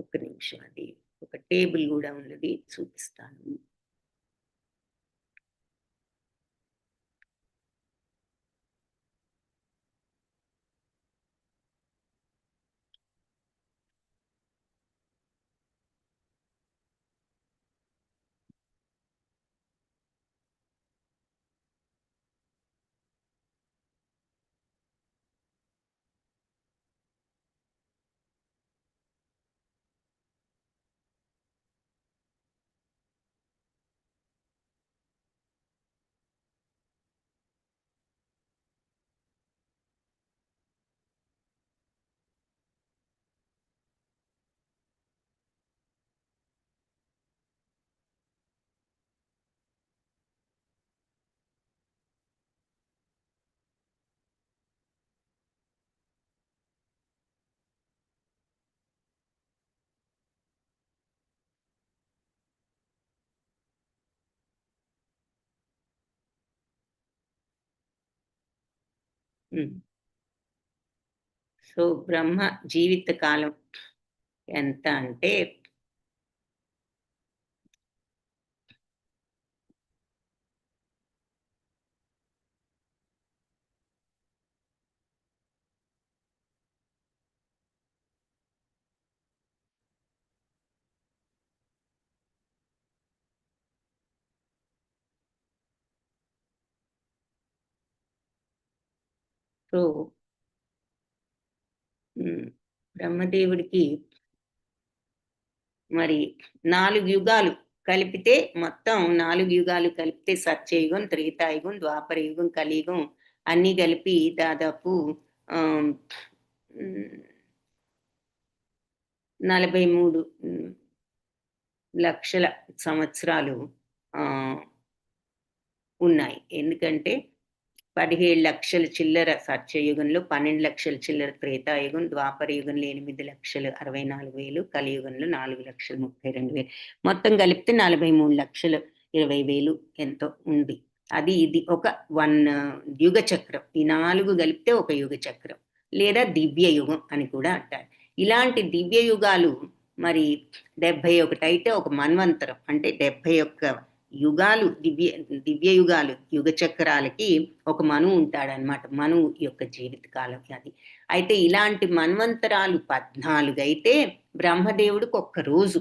ఒక్క నిమిషం, అది ఒక టేబుల్ కూడా ఉన్నది, చూపిస్తాను. సో బ్రహ్మ జీవిత కాలం ఎంత అంటే సో బ్రహ్మదేవుడికి మరి 4 యుగాలు కలిపితే, మొత్తం 4 యుగాలు కలిపితే సత్యయుగం, త్రేతాయుగం, ద్వాపరయుగం, కలియుగం అన్నీ కలిపి దాదాపు 43 లక్షల సంవత్సరాలు ఉన్నాయి. ఎందుకంటే 17 లక్షల చిల్లర సత్యయుగంలో, 12 లక్షల చిల్లర త్రేతాయుగం, ద్వాపర యుగంలో 8,64,000, కలియుగంలో 4,32,000, మొత్తం కలిపితే 43,20,000 ఎంతో ఉంది. అది ఇది ఒక 1 యుగ చక్రం. ఈ 4 కలిపితే ఒక యుగ చక్రం, లేదా దివ్య యుగం అని కూడా అంటారు. ఇలాంటి దివ్య యుగాలు మరి 71 అయితే ఒక మన్వంతరం, అంటే 71 యుగాలు, దివ్య యుగాలు, యుగ చక్రాలకి ఒక మనువు ఉంటాడనమాట. మనువు యొక్క జీవితకాలం అది. అయితే ఇలాంటి మన్వంతరాలు 14 అయితే బ్రహ్మదేవుడికి ఒక్క రోజు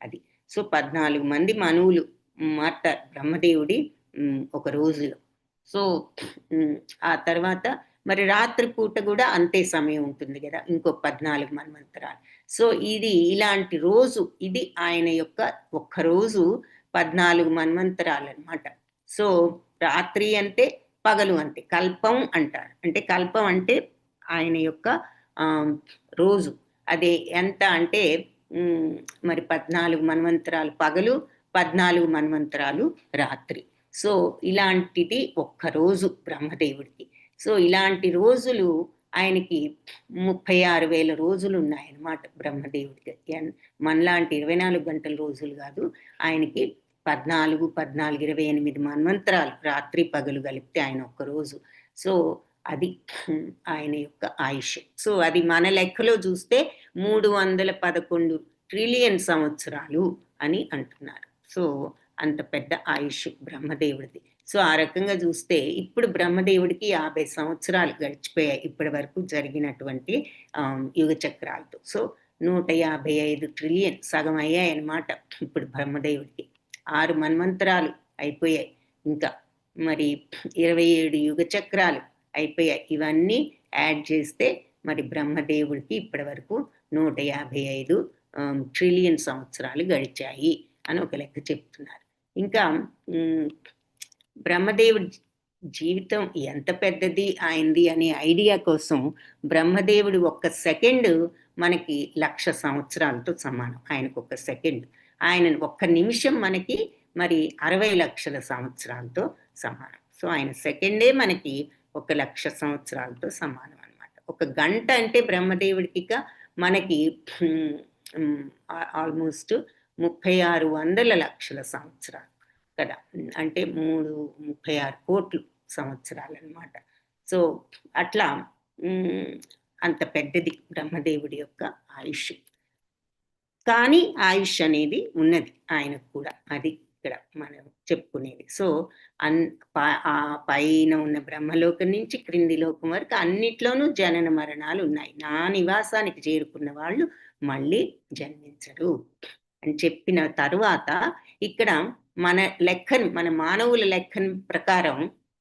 అది. సో 14 మంది మనువులు మాట్లాడు బ్రహ్మదేవుడి ఒక రోజులో. సో ఆ తర్వాత మరి రాత్రి పూట కూడా అంతే సమయం ఉంటుంది కదా, ఇంకో 14 మన్వంతరాలు. సో ఇది ఇలాంటి రోజు, ఇది ఆయన యొక్క ఒక్కరోజు 14 మన్వంతరాలు అనమాట. సో రాత్రి అంటే పగలు అంతే, కల్పం అంటారు. అంటే కల్పం అంటే ఆయన యొక్క రోజు. అదే ఎంత అంటే మరి 14 మన్వంతరాలు పగలు, 14 మన్వంతరాలు రాత్రి. సో ఇలాంటిది ఒక్కరోజు బ్రహ్మదేవుడికి. సో ఇలాంటి రోజులు ఆయనకి 36,000 రోజులు ఉన్నాయన్నమాట బ్రహ్మదేవుడికి. మనలాంటి 24 గంటల రోజులు కాదు, ఆయనకి 14, 28 మన్వంతరాలు రాత్రి పగలు కలిపితే ఆయన ఒక్కరోజు. సో అది ఆయన యొక్క ఆయుష్. సో అది మన లెక్కలో చూస్తే 311 ట్రిలియన్ సంవత్సరాలు అని అంటున్నారు. సో అంత పెద్ద ఆయుష్ బ్రహ్మదేవుడిది. సో ఆ రకంగా చూస్తే ఇప్పుడు బ్రహ్మదేవుడికి 50 సంవత్సరాలు గడిచిపోయాయి ఇప్పటి వరకు జరిగినటువంటి యుగ చక్రాలతో. సో 155 ట్రిలియన్ సగం అయ్యాయి అన్నమాట ఇప్పుడు బ్రహ్మదేవుడికి. 6 మన్వంతరాలు అయిపోయాయి. ఇంకా మరి 27 యుగ చక్రాలు అయిపోయాయి. ఇవన్నీ యాడ్ చేస్తే మరి బ్రహ్మదేవుడికి ఇప్పటి వరకు 155 ట్రిలియన్ సంవత్సరాలు గడిచాయి అని ఒక లెక్క చెప్తున్నారు. ఇంకా బ్రహ్మదేవుడి జీవితం ఎంత పెద్దది అయింది అనే ఐడియా కోసం బ్రహ్మదేవుడు ఒక్క సెకండ్ మనకి 1,00,000 సంవత్సరాలతో సమానం. ఆయనకు ఒక సెకండ్, ఆయన ఒక్క నిమిషం మనకి మరి 60 లక్షల సంవత్సరాలతో సమానం. సో ఆయన సెకండే మనకి 1,00,000 సంవత్సరాలతో సమానం అన్నమాట. ఒక గంట అంటే బ్రహ్మదేవుడికి మనకి ఆల్మోస్ట్ 3600 లక్షల సంవత్సరాలు కదా, అంటే 36 కోట్లు సంవత్సరాలు అన్నమాట. సో అట్లా అంత పెద్దది బ్రహ్మదేవుడి యొక్క ఆయుష్. కానీ ఆయుష్ అనేది ఉన్నది ఆయనకు కూడా, అది ఇక్కడ మనం చెప్పుకునేది. సో ఆ పైన ఉన్న బ్రహ్మలోకం నుంచి క్రింది లోకం వరకు అన్నిట్లోనూ జనన మరణాలు ఉన్నాయి. నా నివాసానికి చేరుకున్న వాళ్ళు మళ్ళీ జన్మించరు అని చెప్పిన తరువాత ఇక్కడ మన లెక్కను, మన మానవుల లెక్కన ప్రకారం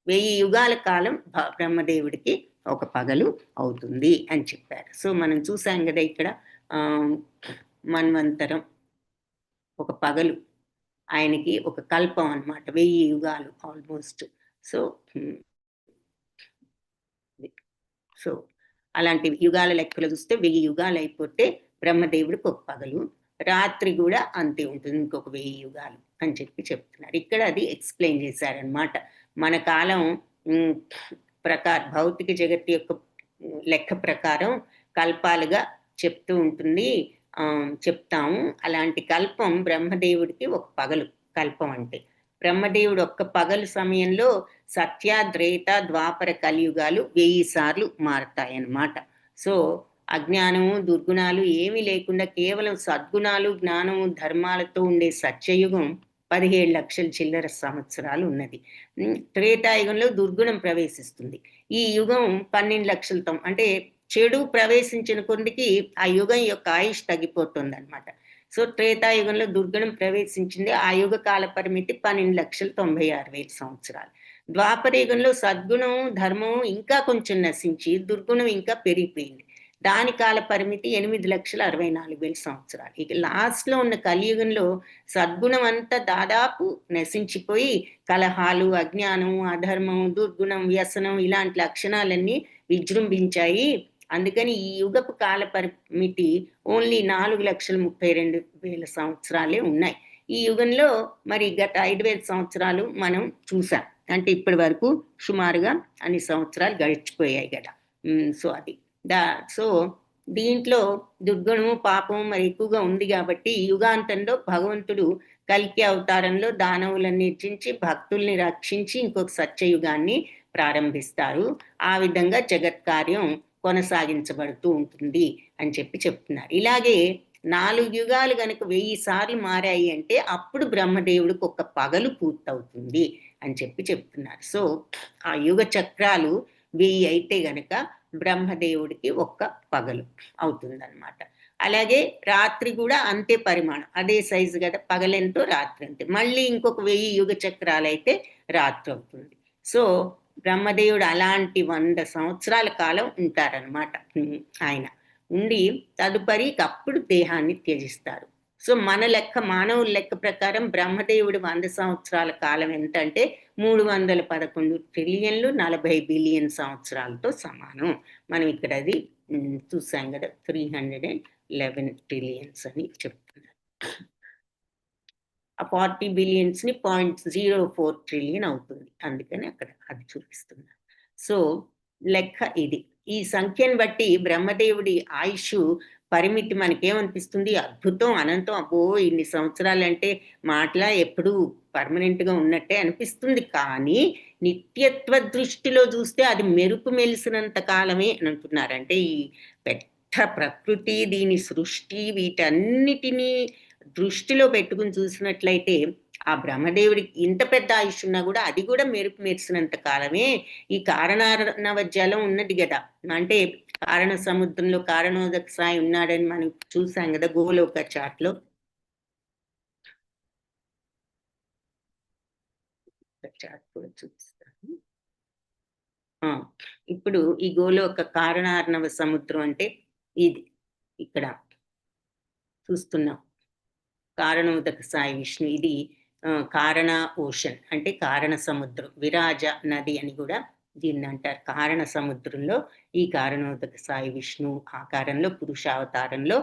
1000 యుగాల కాలం బ్రహ్మదేవుడికి ఒక పగలు అవుతుంది అని చెప్పారు. సో మనం చూసాం కదా ఇక్కడ మన్వంతరం ఒక పగలు, ఆయనకి ఒక కల్పం అన్నమాట, 1000 యుగాలు ఆల్మోస్ట్. సో సో అలాంటి యుగాల లెక్కలు చూస్తే 1000 యుగాలు అయిపోతే బ్రహ్మదేవుడికి ఒక పగలు, రాత్రి కూడా అంతే ఉంటుంది, ఇంకొక 1000 యుగాలు అని చెప్పి చెప్తున్నారు. ఇక్కడ అది ఎక్స్ప్లెయిన్ చేశారనమాట. మన కాలం ప్రకారం భౌతిక జగత్తు యొక్క లెక్క ప్రకారం కల్పాలుగా చెప్తూ ఉంటుంది, చెప్తాము. అలాంటి కల్పం బ్రహ్మదేవుడికి ఒక పగలు కల్పం అంటే. బ్రహ్మదేవుడు ఒక్క పగలు సమయంలో సత్య, త్రేత, ద్వాపర, కలియుగాలు 1000 సార్లు మారతాయన్నమాట. సో అజ్ఞానము, దుర్గుణాలు ఏమీ లేకుండా కేవలం సద్గుణాలు, జ్ఞానము, ధర్మాలతో ఉండే సత్యయుగం 17 లక్షల చిల్లర సంవత్సరాలు ఉన్నది. త్రేతాయుగంలో దుర్గుణం ప్రవేశిస్తుంది. ఈ యుగం 12 లక్షలతో, అంటే చెడు ప్రవేశించిన కొద్దికి ఆ యుగం యొక్క ఆయుష్ తగ్గిపోతుంది అనమాట. సో త్రేతాయుగంలో దుర్గుణం ప్రవేశించింది, ఆ యుగ కాల పరిమితి 12,96,000 సంవత్సరాలు. ద్వాపరయుగంలో సద్గుణం, ధర్మం ఇంకా కొంచెం నశించి దుర్గుణం ఇంకా పెరిగిపోయింది, దాని కాల పరిమితి 8,64,000 సంవత్సరాలు. ఇక లాస్ట్ లో ఉన్న కలియుగంలో సద్గుణం అంతా దాదాపు నశించిపోయి కలహాలు, అజ్ఞానం, అధర్మం, దుర్గుణం, వ్యసనం ఇలాంటి లక్షణాలన్నీ విజృంభించాయి. అందుకని ఈ యుగపు కాల పరిమితి ఓన్లీ 4,32,000 సంవత్సరాలే ఉన్నాయి. ఈ యుగంలో మరి గత 5,000 సంవత్సరాలు మనం చూసాం, అంటే ఇప్పటి వరకు సుమారుగా అన్ని సంవత్సరాలు గడిచిపోయాయి కదా. సో అది సో దీంట్లో దుర్గుణము, పాపం మరి ఎక్కువగా ఉంది కాబట్టి యుగాంతంలో భగవంతుడు కల్కి అవతారంలో దానవులను నిర్జించి భక్తుల్ని రక్షించి ఇంకొక సత్యయుగాన్ని ప్రారంభిస్తారు. ఆ విధంగా జగత్ కార్యం కొనసాగించబడుతూ ఉంటుంది అని చెప్పి చెప్తున్నారు. ఇలాగే 4 యుగాలు గనక 1000 సార్లు మారాయి అంటే అప్పుడు బ్రహ్మదేవుడికి ఒక పగలు పూర్తవుతుంది అని చెప్పి చెప్తున్నారు. సో ఆ యుగ చక్రాలు 1000 అయితే గనక బ్రహ్మదేవుడికి ఒక్క పగలు అవుతుందన్నమాట. అలాగే రాత్రి కూడా అంతే పరిమాణం, అదే సైజు కదా, పగలెంతో రాత్రి అంతే. మళ్ళీ ఇంకొక 1000 యుగ చక్రాలు అయితే రాత్రి అవుతుంది. సో బ్రహ్మదేవుడు అలాంటి 100 సంవత్సరాల కాలం ఉంటారనమాట ఆయన. ఉండి తదుపరి అప్పుడు దేహాన్ని త్యజిస్తారు. సో మన లెక్క, మానవుల లెక్క ప్రకారం బ్రహ్మదేవుడు 100 సంవత్సరాల కాలం ఎంత అంటే 311 ట్రిలియన్లు 40 బిలియన్ సంవత్సరాలతో సమానం. మనం ఇక్కడ అది చూసాం కదా, 311 ట్రిలియన్స్ అని చెప్తున్నారు. ఆ 40 బిలియన్స్ ని 0.04 ట్రిలియన్ అవుతుంది, అందుకని అక్కడ అది చూపిస్తున్నారు. సో లెక్క ఇది. ఈ సంఖ్యను బట్టి బ్రహ్మదేవుడి ఆయుష్ పరిమితి మనకేమనిపిస్తుంది? అద్భుతం, అనంతం, అబ్బో ఇన్ని సంవత్సరాలంటే మాటలా ఎప్పుడూ పర్మనెంట్గా ఉన్నట్టే అనిపిస్తుంది. కానీ నిత్యత్వ దృష్టిలో చూస్తే అది మెరుపు మెలిసినంత కాలమే అని అంటున్నారు. అంటే ఈ పెద్ద ప్రకృతి, దీని సృష్టి, వీటన్నిటినీ దృష్టిలో పెట్టుకుని చూసినట్లయితే ఆ బ్రహ్మదేవుడికి ఇంత పెద్ద ఆయుష్ ఉన్నా కూడా అది కూడా మెరుపు మెరిసినంత కాలమే. ఈ కారణార్ణవ జలం ఉన్నది కదా, అంటే కారణ సముద్రంలో కారణోదక సాయి ఉన్నాడని మనం చూసాం కదా గోలోక చాట్లో. చాట్ కూడా చూపిస్తాను. ఇప్పుడు ఈ గోలోక కారణార్ణవ సముద్రం అంటే ఇది ఇక్కడ చూస్తున్నాం, కారణోదక సాయి విష్ణు. ఇది కారణ ఓషన్ అంటే కారణ సముద్రం. విరాజ నది అని కూడా దీన్ని అంటారు. కారణ సముద్రంలో ఈ కారణోదక సాయి విష్ణు ఆకారంలో పురుషావతారంలో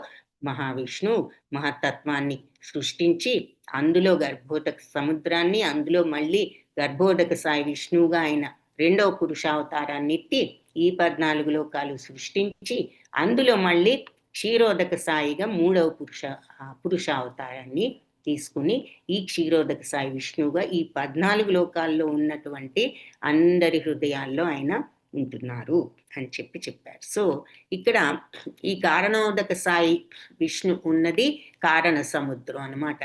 మహావిష్ణు మహత్తత్వాన్ని సృష్టించి అందులో గర్భోదక సముద్రాన్ని, అందులో మళ్ళీ గర్భోదక సాయి విష్ణువుగా ఆయన రెండవ పురుషావతారాన్ని ఎత్తి ఈ 14 లోకాలు సృష్టించి అందులో మళ్ళీ క్షీరోదక సాయిగా మూడవ పురుషావతారాన్ని తీసుకుని ఈ క్షీరోదక సాయి విష్ణువుగా ఈ 14 లోకాల్లో ఉన్నటువంటి అందరి హృదయాల్లో ఆయన ఉంటున్నారు అని చెప్పారు. సో ఇక్కడ ఈ కారణోదక సాయి విష్ణు ఉన్నది కారణ సముద్రం అన్నమాట.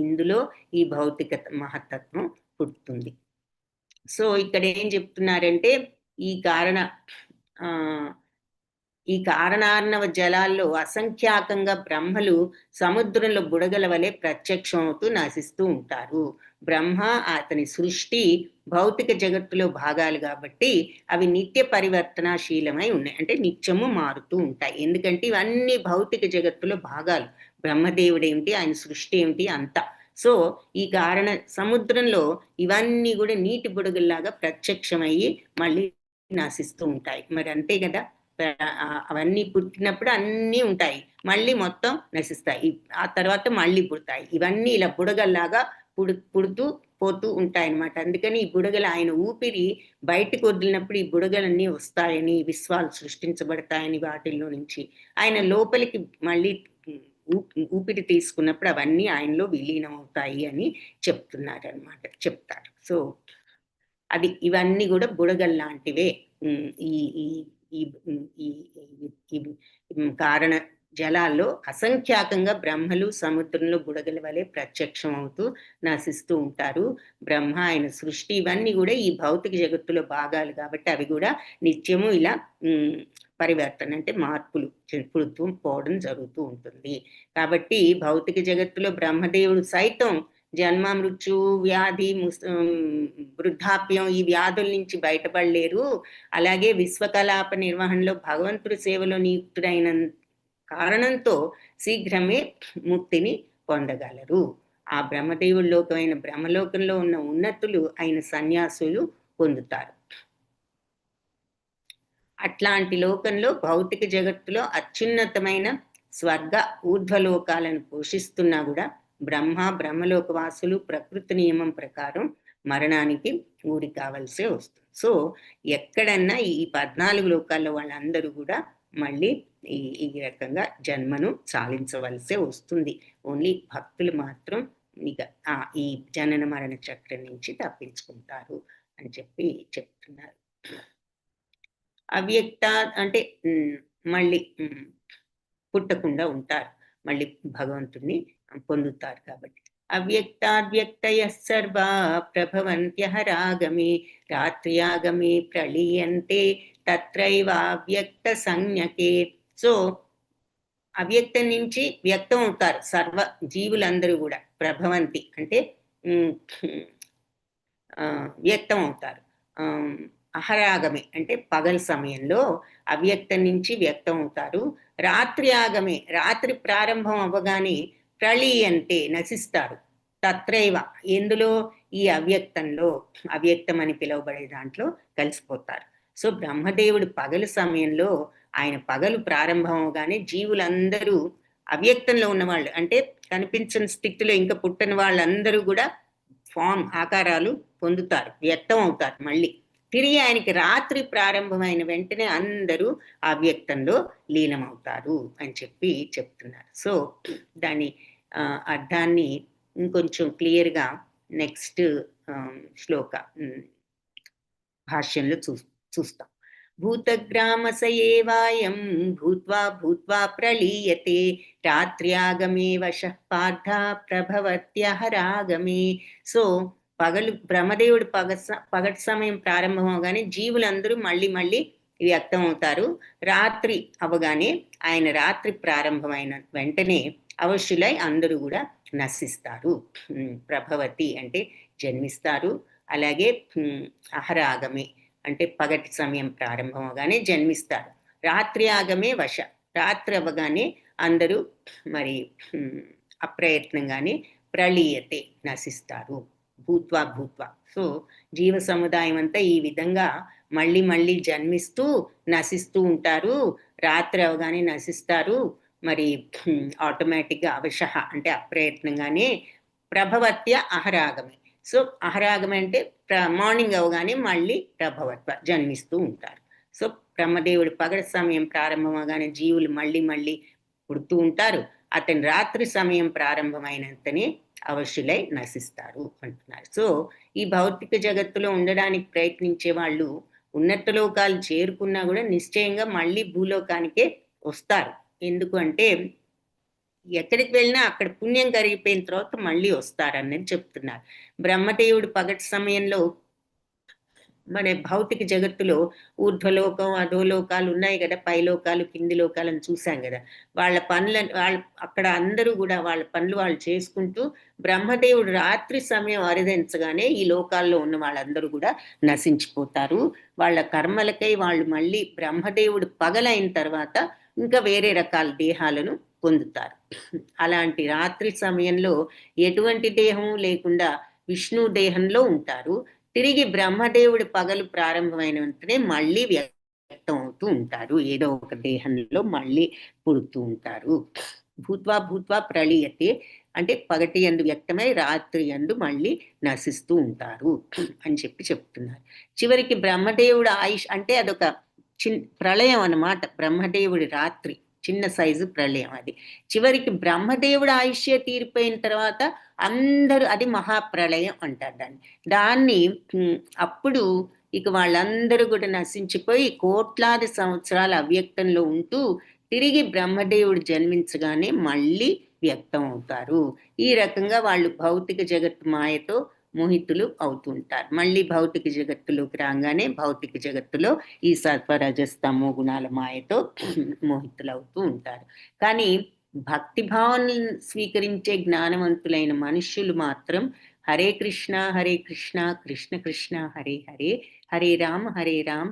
ఇందులో ఈ భౌతిక మహత్తత్వం పుడుతుంది. సో ఇక్కడ ఏం చెప్తున్నారంటే ఈ కారణార్ణవ జలాల్లో అసంఖ్యాకంగా బ్రహ్మలు సముద్రంలో బుడగల వలె ప్రత్యక్షమవుతూ నశిస్తూ ఉంటారు. బ్రహ్మ అతని సృష్టి భౌతిక జగత్తులో భాగాలు కాబట్టి అవి నిత్య పరివర్తనశీలమై ఉన్నాయి, అంటే నిత్యము మారుతూ ఉంటాయి. ఎందుకంటే ఇవన్నీ భౌతిక జగత్తులో భాగాలు. బ్రహ్మదేవుడు ఏమిటి, ఆయన సృష్టి ఏమిటి అంతా. సో ఈ కారణ సముద్రంలో ఇవన్నీ కూడా నీటి బుడగల్లాగా ప్రత్యక్షమయ్యి మళ్ళీ నశిస్తూ ఉంటాయి. మరి అంతే కదా, అవన్నీ పుట్టినప్పుడు అన్నీ ఉంటాయి, మళ్ళీ మొత్తం నశిస్తాయి, ఆ తర్వాత మళ్ళీ పుడతాయి. ఇవన్నీ ఇలా బుడగల్లాగా పుడుతూ పోతూ ఉంటాయి అన్నమాట. అందుకని ఈ బుడగలు ఆయన ఊపిరి బయటకు వదిలినప్పుడు ఈ బుడగలన్నీ వస్తాయని, విశ్వాలు సృష్టించబడతాయని వాటిల్లో నుంచి ఆయన లోపలికి మళ్ళీ ఊపిరి తీసుకున్నప్పుడు అవన్నీ ఆయనలో విలీనం అవుతాయి అని చెప్తారు. సో అది ఇవన్నీ కూడా బుడగల్ లాంటివే. ఈ కారణ జలాల్లో అసంఖ్యాకంగా బ్రహ్మలు సముద్రంలో బుడగల వలె ప్రత్యక్షం అవుతూ నశిస్తూ ఉంటారు. బ్రహ్మ ఆయన సృష్టి ఇవన్నీ కూడా ఈ భౌతిక జగత్తులో భాగాలు కాబట్టి అవి కూడా నిత్యము ఇలా పరివర్తన అంటే మార్పులు పుడుతూ పోవడం జరుగుతూ ఉంటుంది. కాబట్టి భౌతిక జగత్తులో బ్రహ్మదేవుడు సైతం జన్మ, మృత్యు, వ్యాధి, వృద్ధాప్యం ఈ వ్యాధుల నుంచి బయటపడలేరు. అలాగే విశ్వకలాప నిర్వహణలో భగవంతుడి సేవలో నియుక్తుడైన కారణంతో శీఘ్రమే ముక్తిని పొందగలరు. ఆ బ్రహ్మదేవుడి లోకమైన బ్రహ్మలోకంలో ఉన్న ఉన్నతులు అయిన సన్యాసులు పొందుతారు. అట్లాంటి లోకంలో భౌతిక జగత్తులో అత్యున్నతమైన స్వర్గ ఊర్ధ్వలోకాలను పోషిస్తున్నా కూడా బ్రహ్మలోకవాసులు ప్రకృతి నియమం ప్రకారం మరణానికి ఊరి కావలసే వస్తుంది. సో ఎక్కడన్నా ఈ 14 లోకాల్లో వాళ్ళందరూ కూడా మళ్ళీ ఈ రకంగా జన్మను చాలించవలసే వస్తుంది. ఓన్లీ భక్తులు మాత్రం ఇక ఈ జనన మరణ చక్రం నుంచి తప్పించుకుంటారు అని చెప్తున్నారు. అవ్యక్త అంటే మళ్ళీ పుట్టకుండా ఉంటారు, మళ్ళీ భగవంతుని పొందుతారు. కాబట్టి అవ్యక్తాద్వ్యక్తయ సర్వా ప్రభవంత్యహరాగమే రాత్ర్యాగమే ప్రళీయంతే తత్రైవావ్యక్త సంజ్ఞకే. సో అవ్యక్తం నుంచి వ్యక్తం అవుతారు సర్వ జీవులందరూ కూడా. ప్రభవంతి అంటే వ్యక్తం అవుతారు. అహరాగమే అంటే పగల సమయంలో అవ్యక్తం నుంచి వ్యక్తం అవుతారు. రాత్రి ఆగమే రాత్రి ప్రారంభం అవ్వగానే ప్రళీయంతే నశిస్తారు. తత్రైవ ఎందులో ఈ అవ్యక్తంలో, అవ్యక్తం అని పిలువబడే దాంట్లో కలిసిపోతారు. సో బ్రహ్మదేవుడు పగలు సమయంలో ఆయన పగలు ప్రారంభం అవగానే జీవులందరూ అవ్యక్తంలో ఉన్నవాళ్ళు అంటే కనిపించని స్థితిలో ఇంకా పుట్టని వాళ్ళందరూ కూడా ఆకారాలు పొందుతారు, వ్యక్తం అవుతారు. మళ్ళీ తిరిగి ఆయనకి రాత్రి ప్రారంభమైన వెంటనే అందరూ అవ్యక్తంలో లీనమవుతారు అని చెప్పి చెప్తున్నారు. సో దాని అర్థాన్ని ఇంకొంచెం క్లియర్గా నెక్స్ట్ శ్లోక భాష్యంలో చూస్తాం. భూతగ్రామసయేవాయం భూత్వా భూత్వా ప్రళీయతే రాత్ర్యాగమే వశః పార్థ ప్రభవత్యహరాగమే. సో పగలు బ్రహ్మదేవుడు పగటి సమయం ప్రారంభం అవగానే జీవులందరూ మళ్ళీ మళ్ళీ వ్యక్తం అవుతారు. రాత్రి అవగానే ఆయన రాత్రి ప్రారంభమైన వెంటనే అవశ్యులై అందరూ కూడా నశిస్తారు. ప్రభవతి అంటే జన్మిస్తారు. అలాగే అహరాగమే అంటే పగటి సమయం ప్రారంభం అవగానే జన్మిస్తారు. రాత్రి ఆగమే వశ, రాత్రి అవగానే అందరూ మరి అప్రయత్నంగానే ప్రళీయతే నశిస్తారు. భూత్వా భూత్వా. సో జీవ సముదాయం అంతా ఈ విధంగా మళ్ళీ మళ్ళీ జన్మిస్తూ నశిస్తూ ఉంటారు. రాత్రి అవగానే నశిస్తారు. మరి ఆటోమేటిక్గా అవశ అంటే అప్రయత్నంగానే ప్రభవత్య అహరాగమే. సో అహరాగమే అంటే మార్నింగ్ అవగానే మళ్ళీ ప్రభవత్వ జన్మిస్తూ ఉంటారు. సో బ్రహ్మదేవుడి పగటి సమయం ప్రారంభం అవగానే జీవులు మళ్ళీ మళ్ళీ పుడుతూ ఉంటారు. అతని రాత్రి సమయం ప్రారంభమైనంతనే అవశ్యులై నశిస్తారు అంటున్నారు. సో ఈ భౌతిక జగత్తులో ఉండడానికి ప్రయత్నించే వాళ్ళు ఉన్నత లోకాలు చేరుకున్నా కూడా నిశ్చయంగా మళ్ళీ భూలోకానికే వస్తారు. ఎందుకు అంటే ఎక్కడికి వెళ్ళినా అక్కడ పుణ్యం కరిగిపోయిన తర్వాత మళ్ళీ వస్తారన్నది చెప్తున్నారు. బ్రహ్మదేవుడు పగటి సమయంలో మన భౌతిక జగత్తులో ఊర్ధ్వలోకం అధోలోకాలు ఉన్నాయి కదా, పైలోకాలు కింది లోకాలను చూసాం కదా. వాళ్ళ అక్కడ అందరూ కూడా వాళ్ళ పనులు వాళ్ళు చేసుకుంటూ బ్రహ్మదేవుడు రాత్రి సమయం అరిదించగానే ఈ లోకాల్లో ఉన్న వాళ్ళందరూ కూడా నశించిపోతారు. వాళ్ళ కర్మలకై వాళ్ళు మళ్ళీ బ్రహ్మదేవుడు పగలైన తర్వాత ఇంకా వేరే రకాల దేహాలను పొందుతారు. అలాంటి రాత్రి సమయంలో ఎటువంటి దేహం లేకుండా విష్ణు దేహంలో ఉంటారు. తిరిగి బ్రహ్మదేవుడి పగలు ప్రారంభమైన వెంటనే మళ్ళీ వ్యక్తం అవుతూ ఉంటారు. ఏదో ఒక దేహంలో మళ్ళీ పుడుతూ ఉంటారు. భూత్వా భూత్వా ప్రళీయతే అంటే పగటి యందు వ్యక్తమై రాత్రి యందు మళ్ళీ నశిస్తూ ఉంటారు అని చెప్తున్నారు. చివరికి బ్రహ్మదేవుడు ఆయుష్ అంటే అదొక ప్రళయం అన్నమాట. బ్రహ్మదేవుడి రాత్రి చిన్న సైజు ప్రళయం అది. చివరికి బ్రహ్మదేవుడు ఆయుష్య తీరిపోయిన తర్వాత అందరూ అది మహాప్రళయం అంటారు దాన్ని. అప్పుడు ఇక వాళ్ళందరూ కూడా నశించిపోయి కోట్లాది సంవత్సరాల అవ్యక్తంలో ఉంటూ తిరిగి బ్రహ్మదేవుడు జన్మించగానే మళ్ళీ వ్యక్తం అవుతారు. ఈ రకంగా వాళ్ళు భౌతిక జగత్తు మాయతో మోహితులు అవుతుంటారు. మళ్ళీ భౌతిక జగత్తులోకి రాగానే భౌతిక జగత్తులో ఈ సత్వరజస్తమో గుణాల మాయతో మోహితులు అవుతూ ఉంటారు. కానీ భక్తిభావాన్ని స్వీకరించే జ్ఞానవంతులైన మనుష్యులు మాత్రం హరే కృష్ణ కృష్ణ కృష్ణ హరే హరే, హరే రామ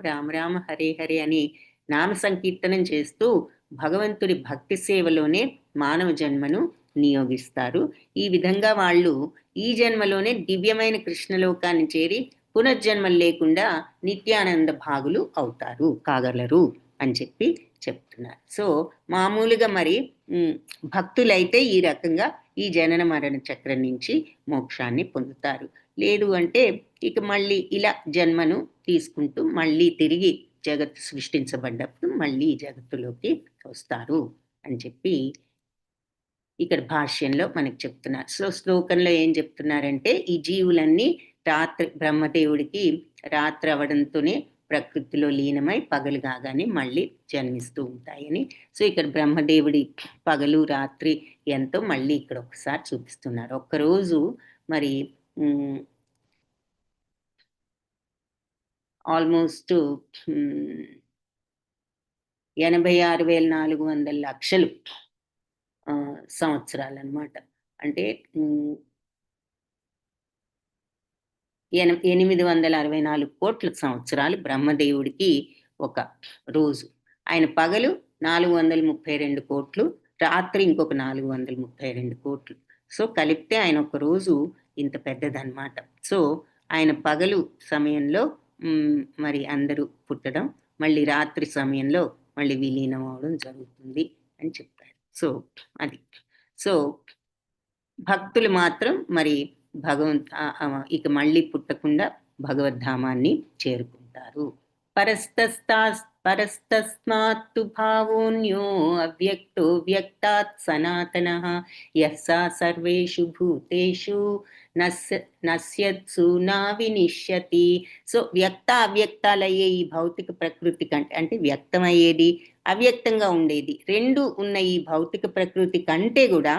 రామ రామ హరే హరే అని నామ సంకీర్తనం చేస్తూ భగవంతుడి భక్తి సేవలోనే మానవ జన్మను నియోగిస్తారు. ఈ విధంగా వాళ్ళు ఈ జన్మలోనే దివ్యమైన కృష్ణలోకాన్ని చేరి పునర్జన్మలు లేకుండా నిత్యానంద భాగులు కాగలరు అని చెప్తున్నారు. సో మామూలుగా మరి భక్తులైతే ఈ రకంగా ఈ జనన మరణ చక్రం నుంచి మోక్షాన్ని పొందుతారు. లేదు అంటే ఇక మళ్ళీ ఇలా జన్మను తీసుకుంటూ మళ్ళీ తిరిగి జగత్తు సృష్టించబడ్డప్పుడు మళ్ళీ ఈ జగత్తులోకి వస్తారు అని చెప్పి ఇక్కడ భాష్యంలో మనకు చెప్తున్నారు. సో శ్లోకంలో ఏం చెప్తున్నారంటే ఈ జీవులన్నీ రాత్రి బ్రహ్మదేవుడికి రాత్రి అవడంతోనే ప్రకృతిలో లీనమై పగలు కాగానే మళ్ళీ జన్మిస్తూ ఉంటాయని. సో ఇక్కడ బ్రహ్మదేవుడి పగలు రాత్రి ఎంతో మళ్ళీ ఇక్కడ ఒకసారి చూపిస్తున్నారు. ఒక్కరోజు మరి ఆల్మోస్ట్ 86,400 లక్షలు సంవత్సరాలు అన్నమాట. అంటే 864 కోట్ల సంవత్సరాలు బ్రహ్మదేవుడికి ఒక రోజు. ఆయన పగలు 432 కోట్లు, రాత్రి ఇంకొక 432 కోట్లు. సో కలిపితే ఆయన ఒక రోజు ఇంత పెద్దదన్నమాట. సో ఆయన పగలు సమయంలో మరి అందరూ పుట్టడం, మళ్ళీ రాత్రి సమయంలో మళ్ళీ విలీనం అవడం జరుగుతుంది అని చెప్తారు. సో అది. సో భక్తులు మాత్రం మరి ఇక మళ్ళీ పుట్టకుండా భగవద్ధామాన్ని చేరుకుంటారు. ఉంటారు. పరస్తస్మాత్తు భావోన్యో అవ్యక్తో వ్యక్తాత్ సనాతనః యః స సర్వేషు భూతేషు నశ్యత్సు నా వినిష్యతి. సో వ్యక్త అవ్యక్తాలయ్యే ఈ భౌతిక ప్రకృతి కంటే, అంటే వ్యక్తమయ్యేది అవ్యక్తంగా ఉండేది రెండు ఉన్న ఈ భౌతిక ప్రకృతి కంటే కూడా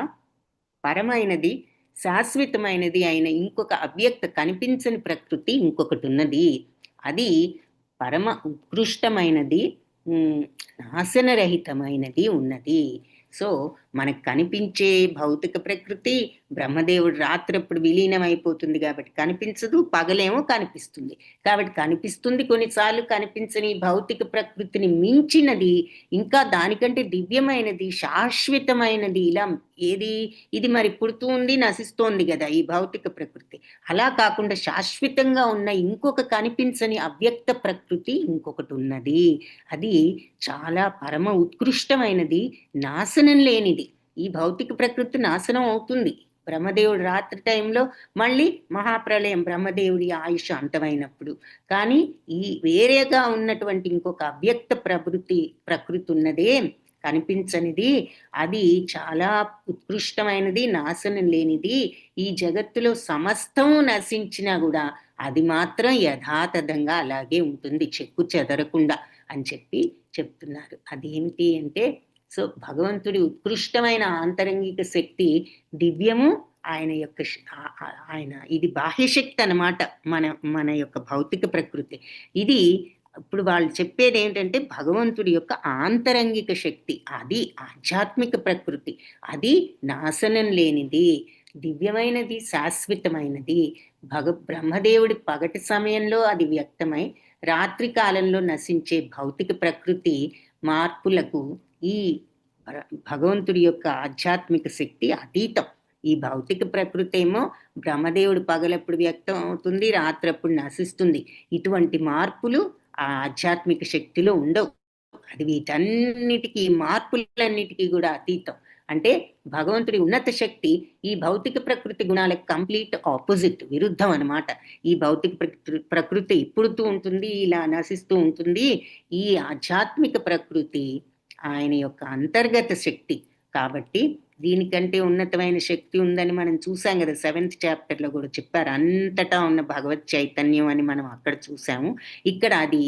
పరమైనది శాశ్వతమైనది అయిన ఇంకొక అవ్యక్త కనిపించని ప్రకృతి ఇంకొకటి ఉన్నది. అది పరమ ఉత్కృష్టమైనది, నాశనరహితమైనది ఉన్నది. సో మనకు కనిపించే భౌతిక ప్రకృతి బ్రహ్మదేవుడు రాత్రప్పుడు విలీనం అయిపోతుంది కాబట్టి కనిపించదు, పగలేమో కనిపిస్తుంది కాబట్టి కనిపిస్తుంది. కొన్నిసార్లు కనిపించని భౌతిక ప్రకృతిని మించినది, ఇంకా దానికంటే దివ్యమైనది, శాశ్వతమైనది. ఇలా ఏది ఇది మరి పుడుతూ ఉంది, నశిస్తోంది కదా ఈ భౌతిక ప్రకృతి. అలా కాకుండా శాశ్వతంగా ఉన్న ఇంకొక కనిపించని అవ్యక్త ప్రకృతి ఇంకొకటి ఉన్నది. అది చాలా పరమ ఉత్కృష్టమైనది, నాశనం లేనిది. ఈ భౌతిక ప్రకృతి నాశనం అవుతుంది. బ్రహ్మదేవుడు రాత్రి టైంలో మళ్ళీ మహాప్రళయం, బ్రహ్మదేవుడి ఆయుష్ అంతమైనప్పుడు. కానీ ఈ వేరేగా ఉన్నటువంటి ఇంకొక అవ్యక్త ప్రకృతి ఉన్నదే, కనిపించనిది, అది చాలా ఉత్కృష్టమైనది, నాశనం లేనిది. ఈ జగత్తులో సమస్తం నశించినా కూడా అది మాత్రం యథాతథంగా అలాగే ఉంటుంది, చెక్కు చెదరకుండా అని చెప్తున్నారు. అదేమిటి అంటే, సో భగవంతుడి ఉత్కృష్టమైన ఆంతరంగిక శక్తి దివ్యము. ఆయన ఇది బాహ్యశక్తి అన్నమాట. మన యొక్క భౌతిక ప్రకృతి ఇది. ఇప్పుడు వాళ్ళు చెప్పేది ఏంటంటే భగవంతుడి యొక్క ఆంతరంగిక శక్తి, అది ఆధ్యాత్మిక ప్రకృతి, అది నాశనం లేనిది, దివ్యమైనది, శాశ్వతమైనది. బ్రహ్మదేవుడి పగటి సమయంలో అది వ్యక్తమై రాత్రి కాలంలో నశించే భౌతిక ప్రకృతి మార్పులకు ఈ భగవంతుడి యొక్క ఆధ్యాత్మిక శక్తి అతీతం. ఈ భౌతిక ప్రకృతి ఏమో బ్రహ్మదేవుడు పగలప్పుడు వ్యక్తం అవుతుంది, రాత్రప్పుడు నశిస్తుంది. ఇటువంటి మార్పులు ఆ ఆధ్యాత్మిక శక్తిలో ఉండవు. అది వీటన్నిటికీ, మార్పులన్నిటికీ కూడా అతీతం. అంటే భగవంతుడి ఉన్నత శక్తి ఈ భౌతిక ప్రకృతి గుణాలకు కంప్లీట్ ఆపోజిట్, విరుద్ధం అన్నమాట. ఈ భౌతిక ప్రకృతి పుడుతూ ఉంటుంది, ఇలా నశిస్తూ ఉంటుంది. ఈ ఆధ్యాత్మిక ప్రకృతి ఆయన యొక్క అంతర్గత శక్తి. కాబట్టి దీనికంటే ఉన్నతమైన శక్తి ఉందని మనం చూసాం కదా, 7th చాప్టర్లో కూడా చెప్పారు. అంతటా ఉన్న భగవత్ చైతన్యం అని మనం అక్కడ చూసాము. ఇక్కడ అది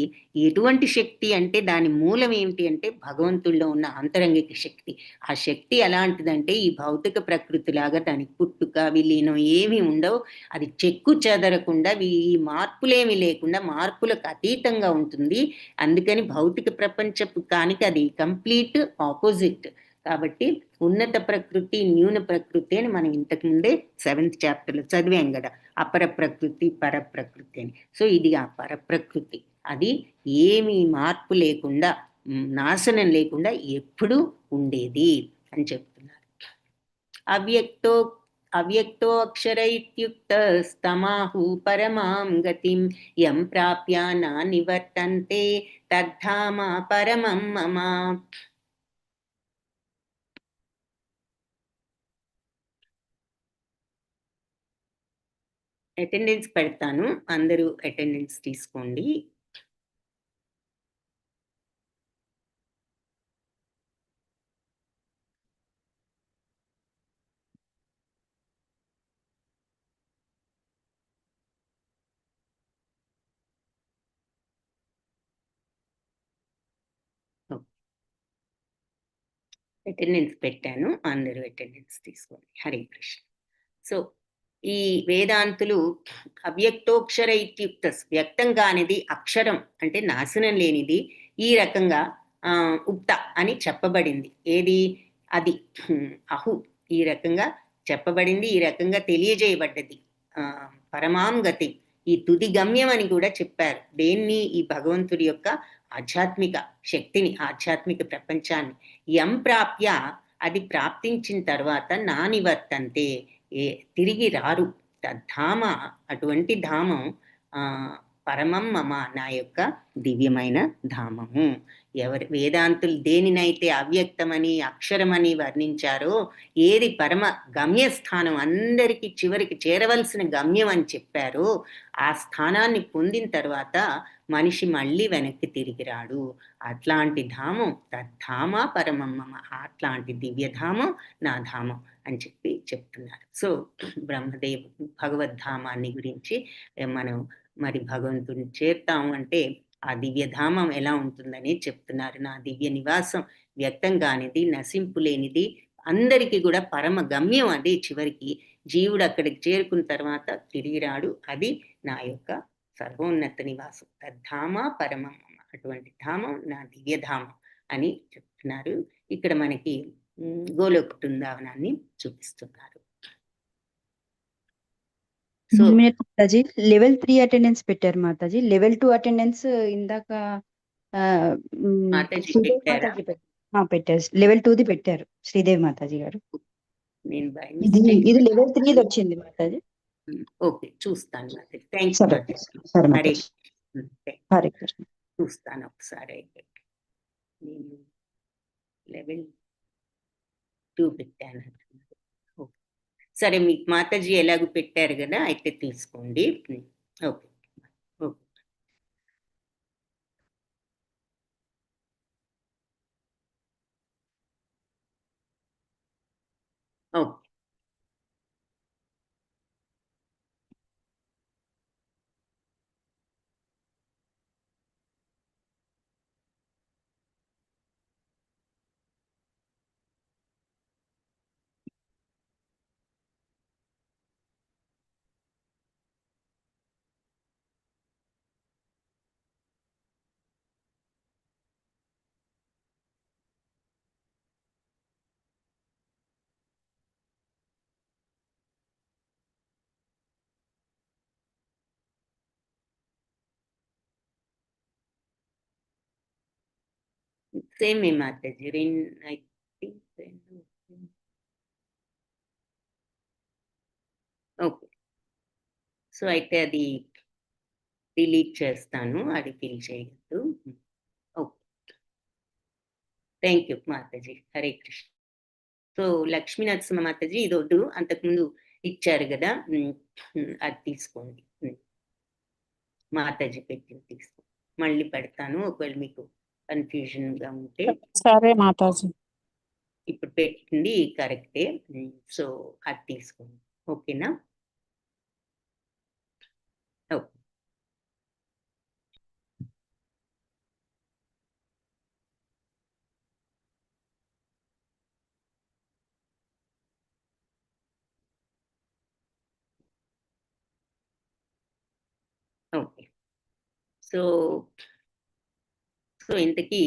ఎటువంటి శక్తి అంటే దాని మూలం ఏమిటి అంటే భగవంతుల్లో ఉన్న ఆంతరంగిక శక్తి. ఆ శక్తి ఎలాంటిదంటే ఈ భౌతిక ప్రకృతిలాగా దానికి పుట్టుక విలీనం ఏమీ ఉండవు. అది చెక్కు చెదరకుండా, ఈ మార్పులేమి లేకుండా మార్పులకు అతీతంగా ఉంటుంది. అందుకని భౌతిక ప్రపంచపు కానికి అది కంప్లీట్ ఆపోజిట్. కాబట్టి ఉన్నత ప్రకృతి, న్యూన ప్రకృతి అని మనం ఇంతకు ముందే 7th చాప్టర్లో చదివాం కదా, అపర ప్రకృతి, పరప్రకృతి అని. సో ఇది ఆ పరప్రకృతి, అది ఏమీ మార్పు లేకుండా, నాశనం లేకుండా ఎప్పుడూ ఉండేది అని చెప్తున్నారు. అవ్యక్తో అక్షర ఇత్యుక్త స్తమాహు పరమాం గతిం యం ప్రాప్య నా నివర్తంతే తద్ధామ పరమం మమ. అటెండెన్స్ పెడతాను, అందరూ అటెండెన్స్ తీసుకోండి. అటెండెన్స్ పెట్టాను, అందరూ అటెండెన్స్ తీసుకోండి. హరే కృష్ణ. సో ఈ వేదాంతులు అవ్యక్తోక్షర ఇత్యుక్త, వ్యక్తం కానిది, అక్షరం అంటే నాశనం లేనిది, ఈ రకంగా ఉక్త అని చెప్పబడింది. ఏది? అది అహు ఈ రకంగా చెప్పబడింది, ఈ రకంగా తెలియజేయబడ్డది. పరమాం గతి, ఈ తుది గమ్యం అని కూడా చెప్పారు. దేన్ని? ఈ భగవంతుడి యొక్క ఆధ్యాత్మిక శక్తిని, ఆధ్యాత్మిక ప్రపంచాన్ని. యం ప్రాప్య, అది ప్రాప్తించిన తర్వాత నా నివర్తంతే, తిరిగి రారు. తద్ధామ, అటువంటి ధామం పరమం మమ, నా యొక్క దివ్యమైన ధామము. ఎవరు వేదాంతులు దేనినైతే అవ్యక్తమని అక్షరమని వర్ణించారో, ఏది పరమ గమ్యస్థానం, అందరికీ చివరికి చేరవలసిన గమ్యం అని చెప్పారో, ఆ స్థానాన్ని పొందిన తర్వాత మనిషి మళ్ళీ వెనక్కి తిరిగి రాడు. అట్లాంటి ధామం తద్ధామ పరమం మమ, అట్లాంటి దివ్యధామం నా ధామం అని చెప్తున్నారు. సో బ్రహ్మదేవ్ భగవద్ధామాన్ని గురించి మనం మరి భగవంతుని చేరుతాము అంటే ఆ దివ్యధామం ఎలా ఉంటుందని చెప్తున్నారు. నా దివ్య నివాసం వ్యక్తం కానిది, నశింపు లేనిది, అందరికీ కూడా పరమ గమ్యం అది. చివరికి జీవుడు అక్కడికి చేరుకున్న తర్వాత తిరిగి రాడు. అది నా యొక్క సర్వోన్నత నివాసం, తద్ధామ పరమం, అటువంటి ధామం నా దివ్యధామం అని చెప్తున్నారు. ఇక్కడ మనకి గోలోక బృందావనాన్ని చూపిస్తున్నారు. సో మాతాజీ లెవెల్ 3 అటెండెన్స్ పెట్టారు మాతాజీ. లెవెల్ 2 అటెండెన్స్ ఇందాక మాతాజీ శ్రీదేవి పెట్టారా? మాతాజీ పెట్టారు. లెవెల్ 2ది పెట్టారు శ్రీదేవి మాతాజీ గారు. నేను బై ఇది మిస్టేక్ లెవెల్ 3 వచ్చింది మాతాజీ. ఓకే, చూస్తాను మాతాజీ. థ్యాంక్స్ సరే సరే హరే మాతాజీ. హరే కృష్ణ. చూస్తాను ఒకసారి. అయితే నేను లెవెల్ 2 పెట్టాను. ఓకే, సరే మీకు మాతాజీ ఎలాగో పెట్టారు కదా, అయితే తీసుకోండి. Okay okay. Okay same A Mataji. I think okay. So అయితే అది డిలీట్ చేస్తాను, అది ఫిల్ చేయొద్దు. Okay, thank you Mataji. Hare Krishna. So Lakshmi Narasimha Mataji ఇది వద్దు, అంతకుముందు ఇచ్చారు కదా, అది తీసుకోండి. మాతాజీ పెట్టింది తీసుకోండి. మళ్ళీ పెడతాను ఒకవేళ మీకు కన్ఫ్యూజన్గా ఉంటే. సరే మాతాజీ. ఇప్పుడు పెట్టింది కరెక్టే. సో అది తీసుకోండి, ఓకేనా? ఓకే. ఓకే. సో సో ఇంతకీ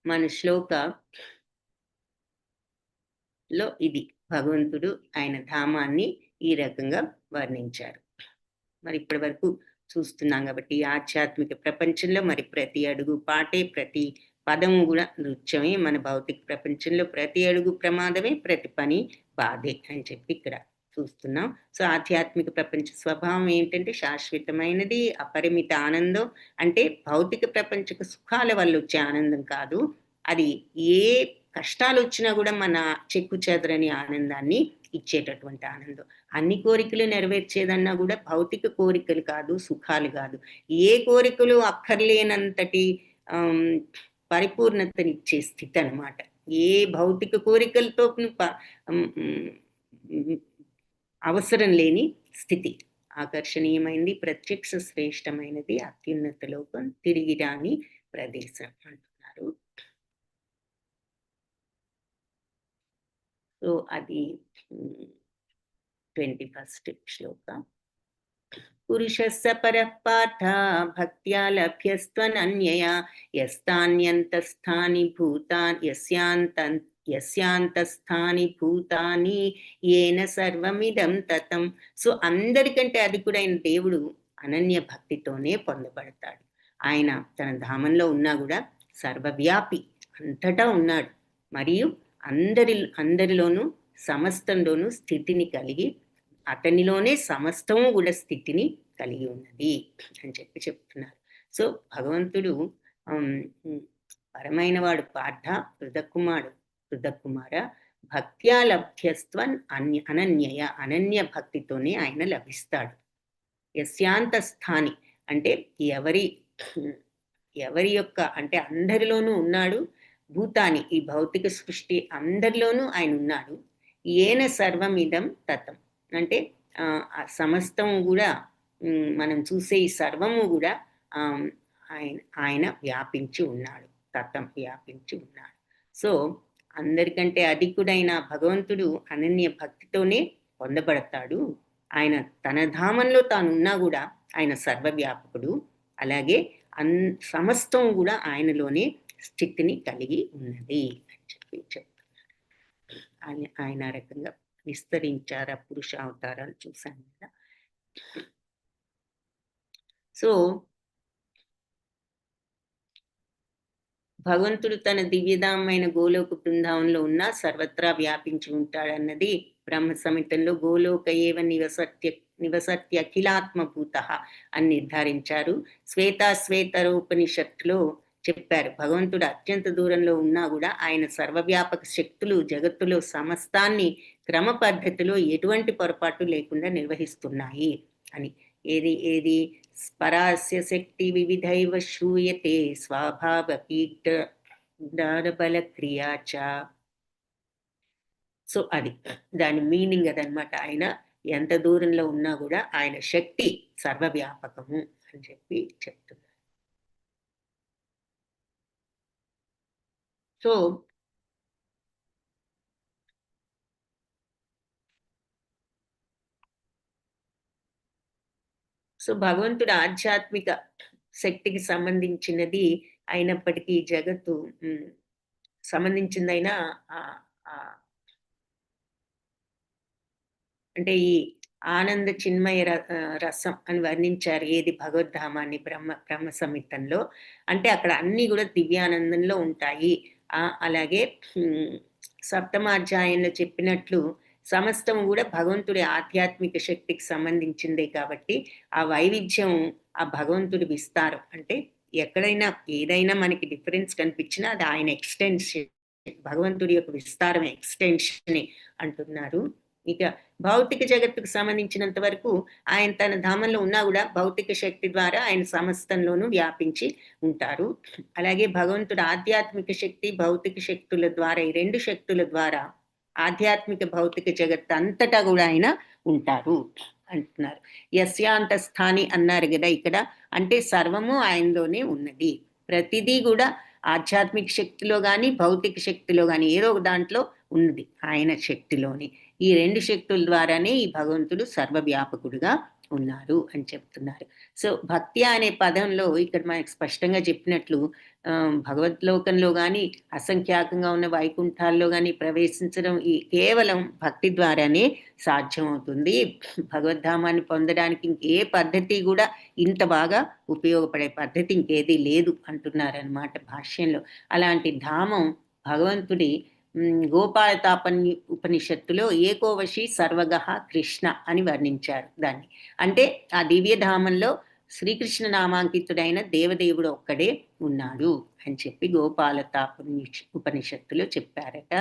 మన శ్లోకలో ఇది భగవంతుడు ఆయన ధామాన్ని ఈ రకంగా వర్ణించారు. మరి ఇప్పటి వరకు చూస్తున్నాం కాబట్టి ఆధ్యాత్మిక ప్రపంచంలో మరి ప్రతి అడుగు పాటే, ప్రతి పదము కూడా నృత్యమే. మన భౌతిక ప్రపంచంలో ప్రతి అడుగు ప్రమాదమే, ప్రతి పని బాధే అని చెప్పి ఇక్కడ చూస్తున్నాం. సో ఆధ్యాత్మిక ప్రపంచ స్వభావం ఏంటంటే శాశ్వతమైనది, అపరిమిత ఆనందం. అంటే భౌతిక ప్రపంచక సుఖాల వల్ల వచ్చే ఆనందం కాదు, అది ఏ కష్టాలు వచ్చినా కూడా మన చెక్కు చెదరని ఆనందాన్ని ఇచ్చేటటువంటి ఆనందం. అన్ని కోరికలు నెరవేర్చేదన్నా కూడా భౌతిక కోరికలు కాదు, సుఖాలు కాదు. ఏ కోరికలు అక్కర్లేనంతటి పరిపూర్ణతనిచ్చే స్థితి అన్నమాట. ఏ భౌతిక కోరికలతో అవసరం లేని స్థితి. ఆకర్షణీయమైనది, ప్రత్యక్ష శ్రేష్టమైనది, అత్యున్నత లోకం, తిరిగి రాని ప్రదేశం అంటున్నారు. సో అది 21st శ్లోక. పురుషస్య పరః పార్థ భక్త్యా లభ్యస్త్వనన్యయా యస్తాన్యంతస్థాని భూతాని యస్యాంతస్థాని భూతాని ఏన సర్వమిదం తతం. సో అందరికంటే అధికుడైన దేవుడు అనన్య భక్తితోనే పొందబడతాడు. ఆయన తన ధామంలో ఉన్నా కూడా సర్వవ్యాపి, అంతటా ఉన్నాడు. మరియు అందరిలోనూ సమస్తంలోనూ స్థితిని కలిగి అతనిలోనే సమస్తము కూడా స్థితిని కలిగి ఉన్నది అని చెప్తున్నారు. సో భగవంతుడు పరమైన వాడు పార్థ పృథక్కుమార భక్త్యా లభ్యస్త్వన్ అనన్యయ, అనన్య భక్తితోనే ఆయన లభిస్తాడు. యస్యాంత స్థాని అంటే ఎవరి యొక్క అంటే అందరిలోనూ ఉన్నాడు. భూతాని ఈ భౌతిక సృష్టి అందరిలోనూ ఆయన ఉన్నాడు. ఏన సర్వమిదం తతం అంటే సమస్తం కూడా మనం చూసే ఈ సర్వము కూడా ఆయన వ్యాపించి ఉన్నాడు, తతం వ్యాపించి ఉన్నాడు. సో అందరికంటే అధికుడైన భగవంతుడు అనన్య భక్తితోనే పొందబడతాడు. ఆయన తన ధామంలో తాను ఉన్నా కూడా ఆయన సర్వవ్యాపకుడు. అలాగే సమస్తం కూడా ఆయనలోనే స్థితిని కలిగి ఉన్నది అని చెప్తున్నారు. ఆయన రకంగా విస్తరించారు ఆ పురుష అవతారాలు చూసాను కదా. సో భగవంతుడు తన దివ్యధామైన గోలోక బృందావనంలో ఉన్న సర్వత్రా వ్యాపించి ఉంటాడన్నది బ్రహ్మ సంహితంలో గోలోక ఏవ నివసత్య అఖిలాత్మభూత అని నిర్ధారించారు. శ్వేతరోపనిషత్తులో చెప్పారు భగవంతుడు అత్యంత దూరంలో ఉన్నా కూడా ఆయన సర్వవ్యాపక శక్తులు జగత్తులో సమస్తాన్ని క్రమ పద్ధతిలో ఎటువంటి పొరపాటు లేకుండా నిర్వహిస్తున్నాయి అని. ఏది పరాస్య శక్తి వివిధైవ శ్రూయతే స్వభావ బల క్రియాచ. సో అది దాని మీనింగ్ అదనమాట. ఆయన ఎంత దూరంలో ఉన్నా కూడా ఆయన శక్తి సర్వవ్యాపకము అని చెప్తున్నారు. సో భగవంతుడు ఆధ్యాత్మిక శక్తికి సంబంధించినది అయినప్పటికీ జగత్తు సంబంధించిందైనా అంటే ఈ ఆనంద చిన్మయ రసం అని వర్ణించారు ఏది భగవద్ధామాన్ని బ్రహ్మ సంహితంలో. అంటే అక్కడ అన్ని కూడా దివ్యానందంలో ఉంటాయి. అలాగే సప్తమాధ్యాయంలో చెప్పినట్లు సమస్తం కూడా భగవంతుడి ఆధ్యాత్మిక శక్తికి సంబంధించిందే కాబట్టి ఆ వైవిధ్యం ఆ భగవంతుడి విస్తారం. అంటే ఎక్కడైనా ఏదైనా మనకి డిఫరెన్స్ కనిపించినా అది ఆయన ఎక్స్టెన్షన్, భగవంతుడి యొక్క విస్తారం ఎక్స్టెన్షన్ అంటున్నారు. ఇక భౌతిక జగత్తుకు సంబంధించినంత వరకు ఆయన తన ధామంలో ఉన్నా కూడా భౌతిక శక్తి ద్వారా ఆయన సమస్తంలోనూ వ్యాపించి ఉంటారు. అలాగే భగవంతుడు ఆధ్యాత్మిక శక్తి భౌతిక శక్తుల ద్వారా ఈ రెండు శక్తుల ద్వారా ఆధ్యాత్మిక భౌతిక జగత్తు అంతటా కూడా ఆయన ఉంటారు అంటున్నారు. యస్యాంత స్థాని అన్నారు కదా ఇక్కడ. అంటే సర్వము ఆయనలోనే ఉన్నది. ప్రతిదీ కూడా ఆధ్యాత్మిక శక్తిలో కానీ భౌతిక శక్తిలో కానీ ఏదో ఒక దాంట్లో ఉన్నది ఆయన శక్తిలోని. ఈ రెండు శక్తుల ద్వారానే ఈ భగవంతుడు సర్వవ్యాపకుడుగా ఉన్నారు అని చెప్తున్నారు. సో భక్తి అనే పదంలో ఇక్కడ మనకు స్పష్టంగా చెప్పినట్లు భగవద్లోకంలో కానీ అసంఖ్యాకంగా ఉన్న వైకుంఠాల్లో కానీ ప్రవేశించడం ఈ కేవలం భక్తి ద్వారానే సాధ్యమవుతుంది. భగవద్ధామాన్ని పొందడానికి ఇంకే పద్ధతి కూడా ఇంత బాగా ఉపయోగపడే పద్ధతి ఇంకేదీ లేదు అంటున్నారనమాట భాష్యంలో. అలాంటి ధామం భగవంతుడి ఉపనిషత్తులో ఏకోవశి సర్వగహ కృష్ణ అని వర్ణించారు దాన్ని. అంటే ఆ దివ్యధామంలో శ్రీకృష్ణ నామాంకితుడైన దేవదేవుడు ఒక్కడే ఉన్నాడు అని చెప్పి ఉపనిషత్తులో చెప్పారట.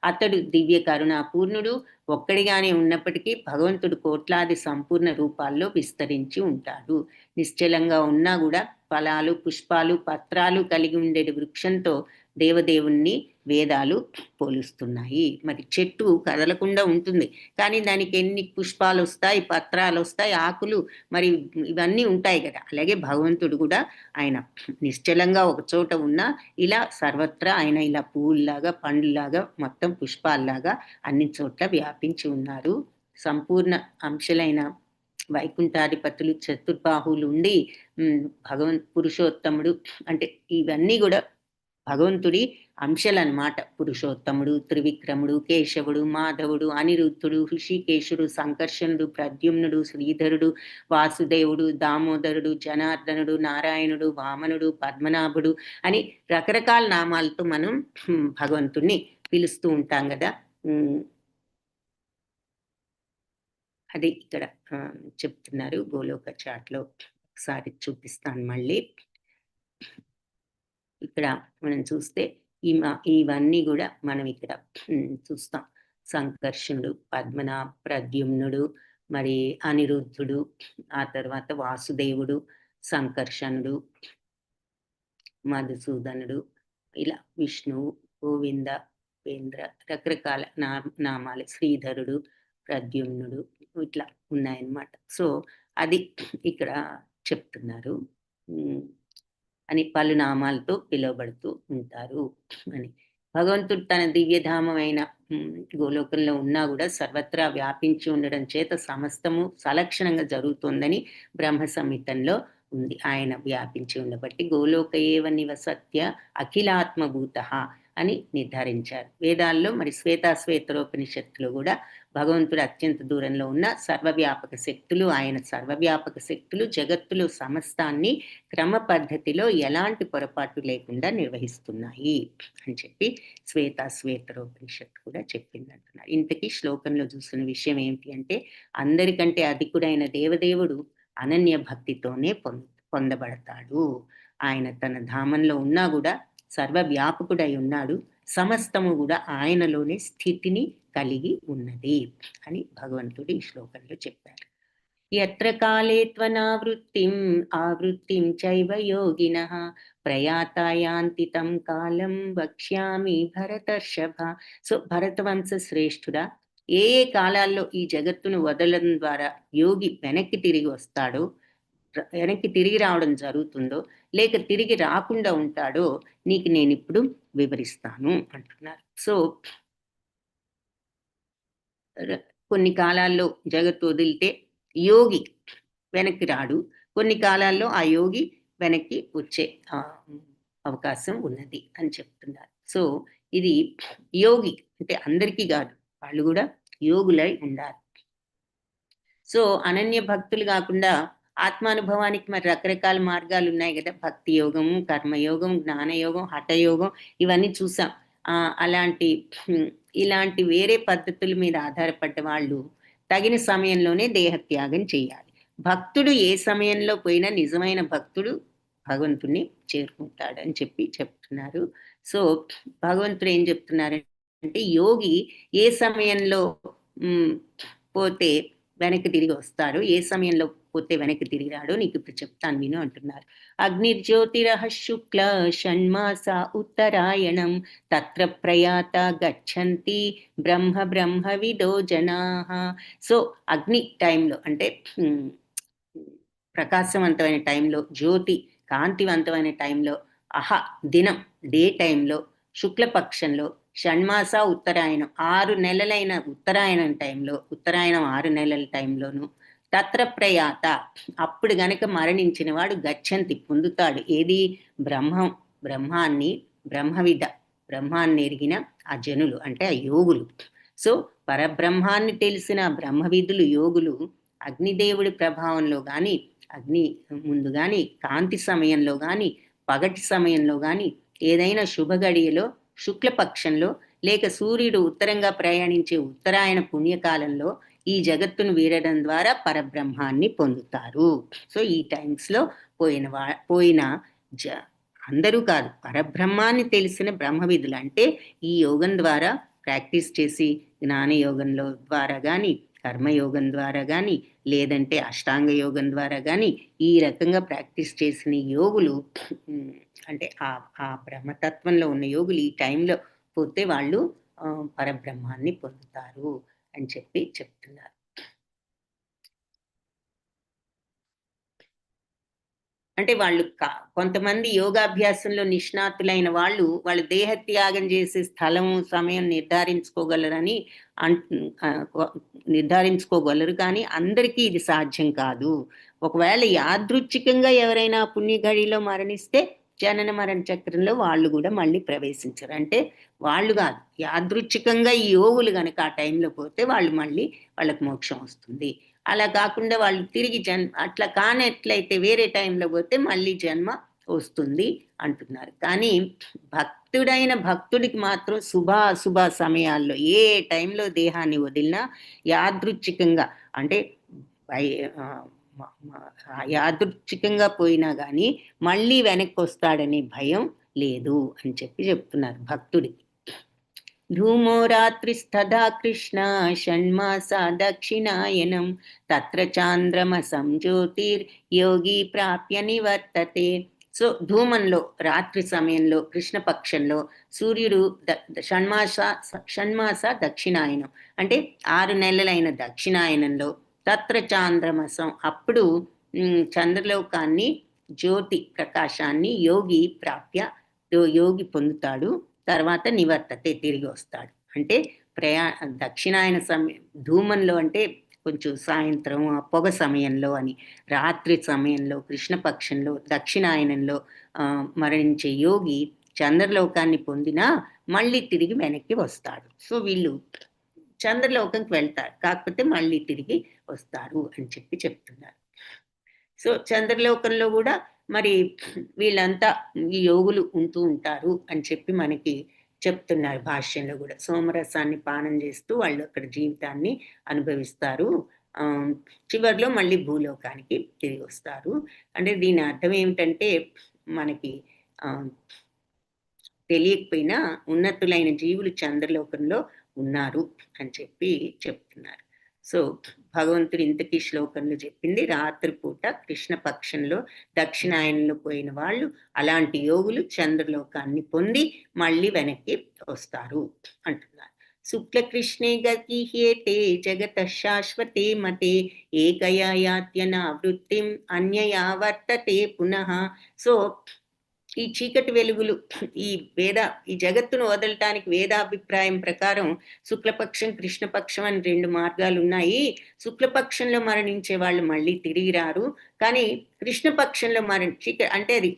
అతడు దివ్య కరుణాపూర్ణుడు ఒక్కడిగానే ఉన్నప్పటికీ భగవంతుడు కోట్లాది సంపూర్ణ రూపాల్లో విస్తరించి ఉంటాడు. నిశ్చలంగా ఉన్నా కూడా ఫలాలు పుష్పాలు పత్రాలు కలిగి ఉండే వృక్షంతో దేవదేవుణ్ణి వేదాలు పోలుస్తున్నాయి. మరి చెట్టు కదలకుండా ఉంటుంది కానీ దానికి ఎన్ని పుష్పాలు వస్తాయి, పత్రాలు వస్తాయి, ఆకులు మరి ఇవన్నీ ఉంటాయి కదా. అలాగే భగవంతుడు కూడా ఆయన నిశ్చలంగా ఒక చోట ఉన్నా ఇలా సర్వత్రా ఆయన ఇలా పువ్వుల్లాగా పండ్లాగా మొత్తం పుష్పాల్లాగా అన్ని చోట్ల వ్యాపించి ఉన్నారు. సంపూర్ణ అంశలైన వైకుంఠాధిపతులు చతుర్బాహువులు ఉండి పురుషోత్తముడు అంటే ఇవన్నీ కూడా భగవంతుడి అంశలన్నమాట. పురుషోత్తముడు, త్రివిక్రముడు, కేశవుడు, మాధవుడు, అనిరుద్ధుడు, హృషికేశుడు, సంకర్షణుడు, ప్రద్యుమ్నుడు, శ్రీధరుడు, వాసుదేవుడు, దామోదరుడు, జనార్దనుడు, నారాయణుడు, వామనుడు, పద్మనాభుడు అని రకరకాల నామాలతో మనం భగవంతుణ్ణి పిలుస్తూ ఉంటాం కదా. అది ఇక్కడ చెప్తున్నారు గోలోక చాట్లో. ఒకసారి చూపిస్తాను మళ్ళీ. ఇక్కడ మనం చూస్తే ఇవన్నీ కూడా మనం ఇక్కడ చూస్తాం. సంకర్షణుడు, పద్మనాభ, ప్రద్యుమ్నుడు, మరి అనిరుద్ధుడు, ఆ తర్వాత వాసుదేవుడు, సంకర్షణుడు, మధుసూదనుడు, ఇలా విష్ణువు, గోవింద, ఉపేంద్ర, రకరకాల నామాలు, శ్రీధరుడు, ప్రద్యుమ్నుడు, ఇట్లా ఉన్నాయన్నమాట. సో అది ఇక్కడ చెప్తున్నారు అని, పలు నామాలతో పిలువబడుతూ ఉంటారు అని. భగవంతుడు తన దివ్యధామమైన గోలోకంలో ఉన్నా కూడా సర్వత్రా వ్యాపించి ఉండడం చేత సమస్తము సలక్షణంగా జరుగుతుందని బ్రహ్మ సంహితంలో ఉంది. ఆయన వ్యాపించి ఉండబట్టి గోలోక ఏవ నివసత్య అఖిలాత్మభూత అని నిర్ధారించారు వేదాల్లో. మరి శ్వేతాశ్వేతరోపనిషత్తులో కూడా భగవంతుడు అత్యంత దూరంలో ఉన్న సర్వవ్యాపక శక్తులు, ఆయన సర్వవ్యాపక శక్తులు జగత్తులో సమస్తాన్ని క్రమ పద్ధతిలో ఎలాంటి పొరపాటు లేకుండా నిర్వహిస్తున్నాయి అని చెప్పి శ్వేతాశ్వేతరోపనిషత్తు కూడా చెప్పింది అంటున్నారు. ఇంతకీ శ్లోకంలో చూసిన విషయం ఏంటి అంటే, అందరికంటే అధికుడైన దేవదేవుడు అనన్య భక్తితోనే పొందబడతాడు. ఆయన తన ధామంలో ఉన్నా కూడా సర్వవ్యాపకుడై ఉన్నాడు. సమస్తము కూడా ఆయనలోనే స్థితిని కలిగి ఉన్నది అని భగవంతుడు ఈ శ్లోకంలో చెప్పారు. యత్ర కాలే త్వనావృత్తిం ఆవృత్తిం చైవ యోగినః ప్రయాతాయాంతి తం కాలం వక్ష్యామి భరతర్షభ. సో భరతవంశ శ్రేష్ఠుడా, ఏ కాలాల్లో ఈ జగత్తును వదలడం ద్వారా యోగి వెనక్కి తిరిగి వస్తాడో, వెనక్కి తిరిగి రావడం జరుగుతుందో, లేక తిరిగి రాకుండా ఉంటాడో నీకు నేను ఇప్పుడు వివరిస్తాను అంటున్నారు. సో కొన్ని కాలాల్లో జగత్తు వదిలితే యోగి వెనక్కి రాడు, కొన్ని కాలాల్లో ఆ యోగి వెనక్కి వచ్చే అవకాశం ఉన్నది అని చెప్తున్నారు. సో ఇది యోగి అంటే అందరికీ కాదు, వాళ్ళు కూడా యోగులై ఉండాలి. సో అనన్య భక్తులు కాకుండా ఆత్మానుభవానికి మరి రకరకాల మార్గాలు ఉన్నాయి కదా, భక్తి యోగము, కర్మయోగం, జ్ఞానయోగం, హఠయోగం, ఇవన్నీ చూసాం. ఇలాంటి వేరే పద్ధతుల మీద ఆధారపడ్డ వాళ్ళు తగిన సమయంలోనే దేహత్యాగం చేయాలి. భక్తుడు ఏ సమయంలో పోయినా నిజమైన భక్తుడు భగవంతుణ్ణి చేరుకుంటాడని చెప్పి చెప్తున్నారు. సో భగవంతుడు ఏం చెప్తున్నారంటే, యోగి ఏ సమయంలో పోతే వెనక్కి తిరిగి వస్తాడు, ఏ సమయంలో పోతే వెనక్కి తిరిగి రాడో నీకు ఇప్పుడు చెప్తాను విను అంటున్నారు. అగ్నిర్జ్యోతిరః శుక్ల షణ్మాస ఉత్తరాయణం తత్ర ప్రయాత గచ్చంతి బ్రహ్మవిదో జనాః. సో అగ్ని టైంలో అంటే ప్రకాశవంతమైన టైంలో, జ్యోతి కాంతివంతమైన టైంలో, దినం డే టైంలో, శుక్లపక్షంలో, షణ్మాస ఉత్తరాయణం 6 నెలలైన ఉత్తరాయణం టైంలో, ఉత్తరాయణం 6 నెలల టైంలోను, తత్ర ప్రయాత అప్పుడు గనక మరణించిన వాడు గచ్చంతి పొందుతాడు. ఏది? బ్రహ్మాన్ని బ్రహ్మాన్ని ఎరిగిన ఆ జనులు అంటే ఆ యోగులు. సో పరబ్రహ్మాన్ని తెలిసిన బ్రహ్మవిధులు యోగులు అగ్నిదేవుడి ప్రభావంలో కానీ, అగ్ని ముందు కానీ, కాంతి సమయంలో కానీ, పగటి సమయంలో కానీ, ఏదైనా శుభగడియలో, శుక్లపక్షంలో, లేక సూర్యుడు ఉత్తరంగా ప్రయాణించే ఉత్తరాయణ పుణ్యకాలంలో ఈ జగత్తును వీడడం ద్వారా పరబ్రహ్మాన్ని పొందుతారు. సో ఈ టైమ్స్లో పోయిన అందరూ కాదు, పరబ్రహ్మాన్ని తెలిసిన బ్రహ్మవిధులు అంటే ఈ యోగం ద్వారా ప్రాక్టీస్ చేసి, జ్ఞానయోగంలో ద్వారా కానీ, కర్మయోగం ద్వారా కానీ, లేదంటే అష్టాంగ యోగం ద్వారా కానీ ఈ రకంగా ప్రాక్టీస్ చేసిన యోగులు అంటే ఆ బ్రహ్మతత్వంలో ఉన్న యోగులు ఈ టైంలో పోతే వాళ్ళు పరబ్రహ్మాన్ని పొందుతారు అని చెప్పి చెప్తున్నారు. అంటే వాళ్ళు కొంతమంది యోగాభ్యాసంలో నిష్ణాతులైన వాళ్ళు వాళ్ళ దేహత్యాగం చేసే స్థలము, సమయం నిర్ధారించుకోగలరు, కానీ అందరికీ ఇది సాధ్యం కాదు. ఒకవేళ యాదృచ్ఛికంగా ఎవరైనా పుణ్యఘడిలో మరణిస్తే జనన మరణ చక్రంలో వాళ్ళు కూడా మళ్ళీ ప్రవేశించరు. అంటే వాళ్ళు కాదు, యాదృచ్ఛికంగా ఈ యోగులు కనుక ఆ టైంలో పోతే వాళ్ళు మళ్ళీ వాళ్ళకి మోక్షం వస్తుంది. అలా కాకుండా వాళ్ళు తిరిగి అట్లా కానట్లయితే వేరే టైంలో పోతే మళ్ళీ జన్మ వస్తుంది అంటున్నారు. కానీ భక్తుడైన భక్తుడికి మాత్రం శుభాశుభ సమయాల్లో ఏ టైంలో దేహాన్ని వదిలినా యాదృచ్ఛికంగా అంటే యాదృచ్ఛికంగా పోయినా కానీ మళ్ళీ వెనక్కి వస్తాడనే భయం లేదు అని చెప్పి చెప్తున్నారు భక్తుడికి. ధూమో రాత్రిస్తదా కృష్ణ షణ్మాస దక్షిణాయనం తత్ర చాంద్రమసం జ్యోతిర్ యోగి ప్రాప్య నివర్తతే. సో ధూమంలో రాత్రి సమయంలో కృష్ణపక్షంలో సూర్యుడు షణ్మాస దక్షిణాయనం అంటే 6 నెలలైన దక్షిణాయనంలో తత్ర చాంద్రమసం అప్పుడు చంద్రలోకాన్ని జ్యోతి ప్రకాశాన్ని యోగి ప్రాప్య యోగి పొందుతాడు. తర్వాత నివర్తతే తిరిగి వస్తాడు. అంటే దక్షిణాయన సమయం ధూమంలో అంటే కొంచెం సాయంత్రం పొగ సమయంలో అని, రాత్రి సమయంలో కృష్ణపక్షంలో దక్షిణాయనంలో మరణించే యోగి చంద్రలోకాన్ని పొందినా మళ్ళీ తిరిగి వెనక్కి వస్తాడు. సో వీళ్ళు చంద్రలోకంకి వెళ్తారు, కాకపోతే మళ్ళీ తిరిగి వస్తారు అని చెప్పి చెప్తున్నారు. సో చంద్రలోకంలో కూడా మరి వీళ్ళంతా ఈ యోగులు ఉంటూ ఉంటారు అని చెప్పి మనకి చెప్తున్నారు భాష్యంలో కూడా. సోమరసాన్ని పానం చేస్తూ వాళ్ళు అక్కడ జీవితాన్ని అనుభవిస్తారు, చివరిలో మళ్ళీ భూలోకానికి తిరిగి వస్తారు. అంటే దీని అర్థం ఏమిటంటే మనకి తెలియకపోయినా ఉన్నతులైన జీవులు చంద్రలోకంలో ఉన్నారు అని చెప్పి చెప్తున్నారు. సో భగవంతుడు ఇంతకీ శ్లోకంలో చెప్పింది రాత్రిపూట కృష్ణపక్షంలో దక్షిణాయనంలో పోయిన వాళ్ళు అలాంటి యోగులు చంద్రలోకాన్ని పొంది మళ్ళీ వెనక్కి వస్తారు అంటున్నారు. శుక్లకృష్ణే గతి హేతే జగత శాశ్వతే మతే ఏకయా యాత్యనావృత్తిం అన్యయా వర్తతే పునః. సో ఈ చీకటి వెలుగులు ఈ జగత్తును వదలటానికి వేదాభిప్రాయం ప్రకారం శుక్లపక్షం కృష్ణపక్షం అని 2 మార్గాలు ఉన్నాయి. శుక్లపక్షంలో మరణించే వాళ్ళు మళ్ళీ తిరిగి రారు, కానీ కృష్ణపక్షంలో అంటే అది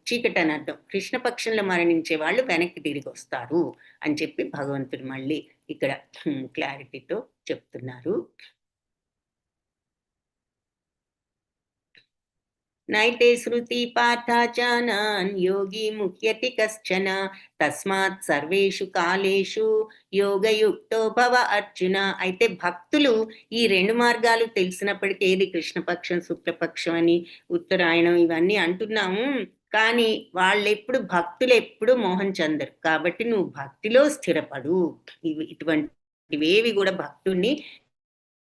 చీకటి అని అర్థం. కృష్ణపక్షంలో మరణించే వాళ్ళు వెనక్కి తిరిగి వస్తారు అని చెప్పి భగవంతుడు మళ్ళీ ఇక్కడ క్లారిటీతో చెప్తున్నారు. నైతే శృతి పార్థాచానాన్ యోగి ముఖ్యతి కశ్చన తస్మాత్ సర్వేషు కాలేషు యోగయుక్తో భవ అర్జున. అయితే భక్తులు ఈ 2 మార్గాలు తెలిసినప్పటికీ ఏది కృష్ణపక్షం శుక్లపక్షం అని ఉత్తరాయణం ఇవన్నీ అంటున్నాము, కానీ భక్తులు ఎప్పుడు మోహన్ చందరు. కాబట్టి నువ్వు భక్తిలో స్థిరపడు. ఇటువంటివేవి కూడా భక్తుడిని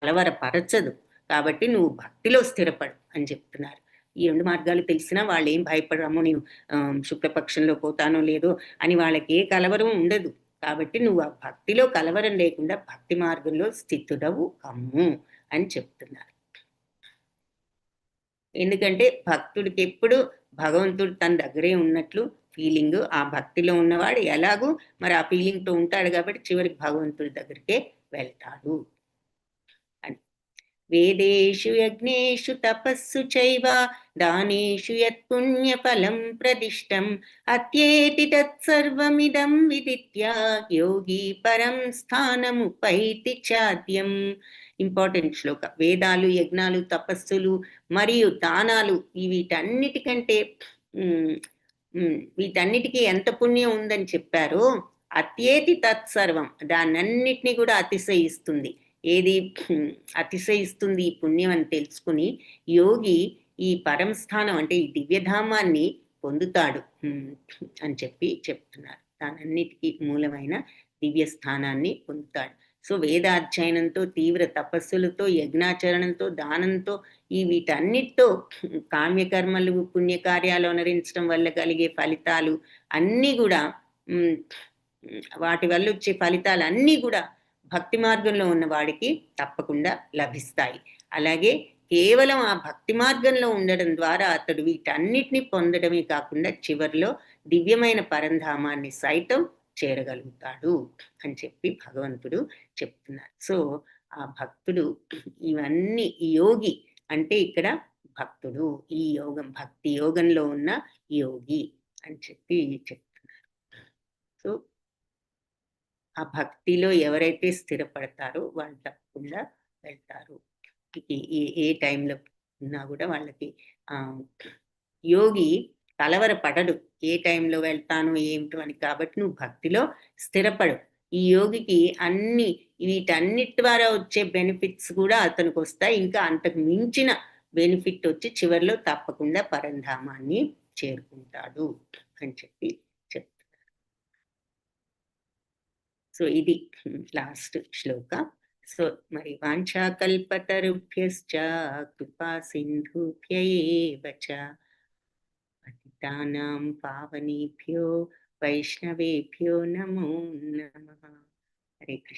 కలవరపరచదు, కాబట్టి నువ్వు భక్తిలో స్థిరపడు అని చెప్తున్నారు. ఈ 2 మార్గాలు తెలిసినా వాళ్ళు ఏం భయపడరమ్మో నేను శుక్లపక్షంలో పోతానో లేదో అని వాళ్ళకి ఏ కలవరం ఉండదు. కాబట్టి నువ్వు ఆ భక్తిలో కలవరం లేకుండా భక్తి మార్గంలో స్థితుడవు కమ్ము అని చెప్తున్నారు. ఎందుకంటే భక్తుడికి ఎప్పుడు భగవంతుడు తన దగ్గరే ఉన్నట్లు ఫీలింగ్, ఆ భక్తిలో ఉన్నవాడు ఎలాగూ మరి ఆ ఫీలింగ్తో ఉంటాడు కాబట్టి చివరికి భగవంతుడి దగ్గరికే వెళ్తాడు అని. వేదేషు యజ్ఞేషు తపస్సు చైవ దానేషు యత్పుణ్యఫలం ప్రదిష్టం అత్యేతి తత్సర్వమిదం విదిత్య యోగి పరం స్థానముపైతి చాద్యం. ఇంపార్టెంట్ శ్లోక. వేదాలు యజ్ఞాలు తపస్సులు మరియు దానాలు వీటన్నిటికీ ఎంత పుణ్యం ఉందని చెప్పారో అత్యేతి తత్సర్వం దాన్నన్నిటినీ కూడా అతిశయిస్తుంది. ఏది అతిశయిస్తుంది ఈ పుణ్యం అని తెలుసుకుని యోగి ఈ పరంస్థానం అంటే ఈ దివ్యధామాన్ని పొందుతాడు అని చెప్పి చెప్తున్నారు. దానన్నిటికీ మూలమైన దివ్య స్థానాన్ని పొందుతాడు. సో వేదాధ్యయనంతో తీవ్ర తపస్సులతో యజ్ఞాచరణంతో దానంతో వీటన్నిటితో కామ్యకర్మలు పుణ్యకార్యాలు అనరించడం వల్ల కలిగే ఫలితాలు అన్నీ కూడా వాటి వల్ల వచ్చే ఫలితాలు అన్నీ కూడా భక్తి మార్గంలో ఉన్న వాడికి తప్పకుండా లభిస్తాయి. అలాగే కేవలం ఆ భక్తి మార్గంలో ఉండడం ద్వారా అతడు వీటన్నిటిని పొందడమే కాకుండా చివరిలో దివ్యమైన పరంధామాన్ని సైతం చేరగలుగుతాడు అని చెప్పి భగవంతుడు చెప్తున్నారు. సో ఆ భక్తుడు ఇవన్నీ యోగి అంటే ఇక్కడ భక్తుడు ఈ యోగం భక్తి యోగంలో ఉన్న యోగి అని చెప్పి చెప్తున్నారు. సో ఆ భక్తిలో ఎవరైతే స్థిరపడతారో వాళ్ళు తప్పకుండా వెళ్తారు. ఏ టైంలో ఉన్నా కూడా వాళ్ళకి యోగి కలవరపడడు, ఏ టైంలో వెళ్తాను ఏమిటో అని. కాబట్టి నువ్వు భక్తిలో స్థిరపడు. ఈ యోగికి వీటన్నిటి ద్వారా వచ్చే బెనిఫిట్స్ కూడా అతనికి వస్తాయి. ఇంకా అంతకు మించిన బెనిఫిట్ వచ్చి చివరిలో తప్పకుండా పరంధామాన్ని చేరుకుంటాడు అని చెప్తారు. సో ఇది లాస్ట్ శ్లోక. సో మరి వాంఛాకల్పతరుభ్యశ్చ కృపా సింధుభ్య ఏవ చ పతితానాం పావనేభ్యో వైష్ణవేభ్యో నమో నమః. హరే కృష్ణ.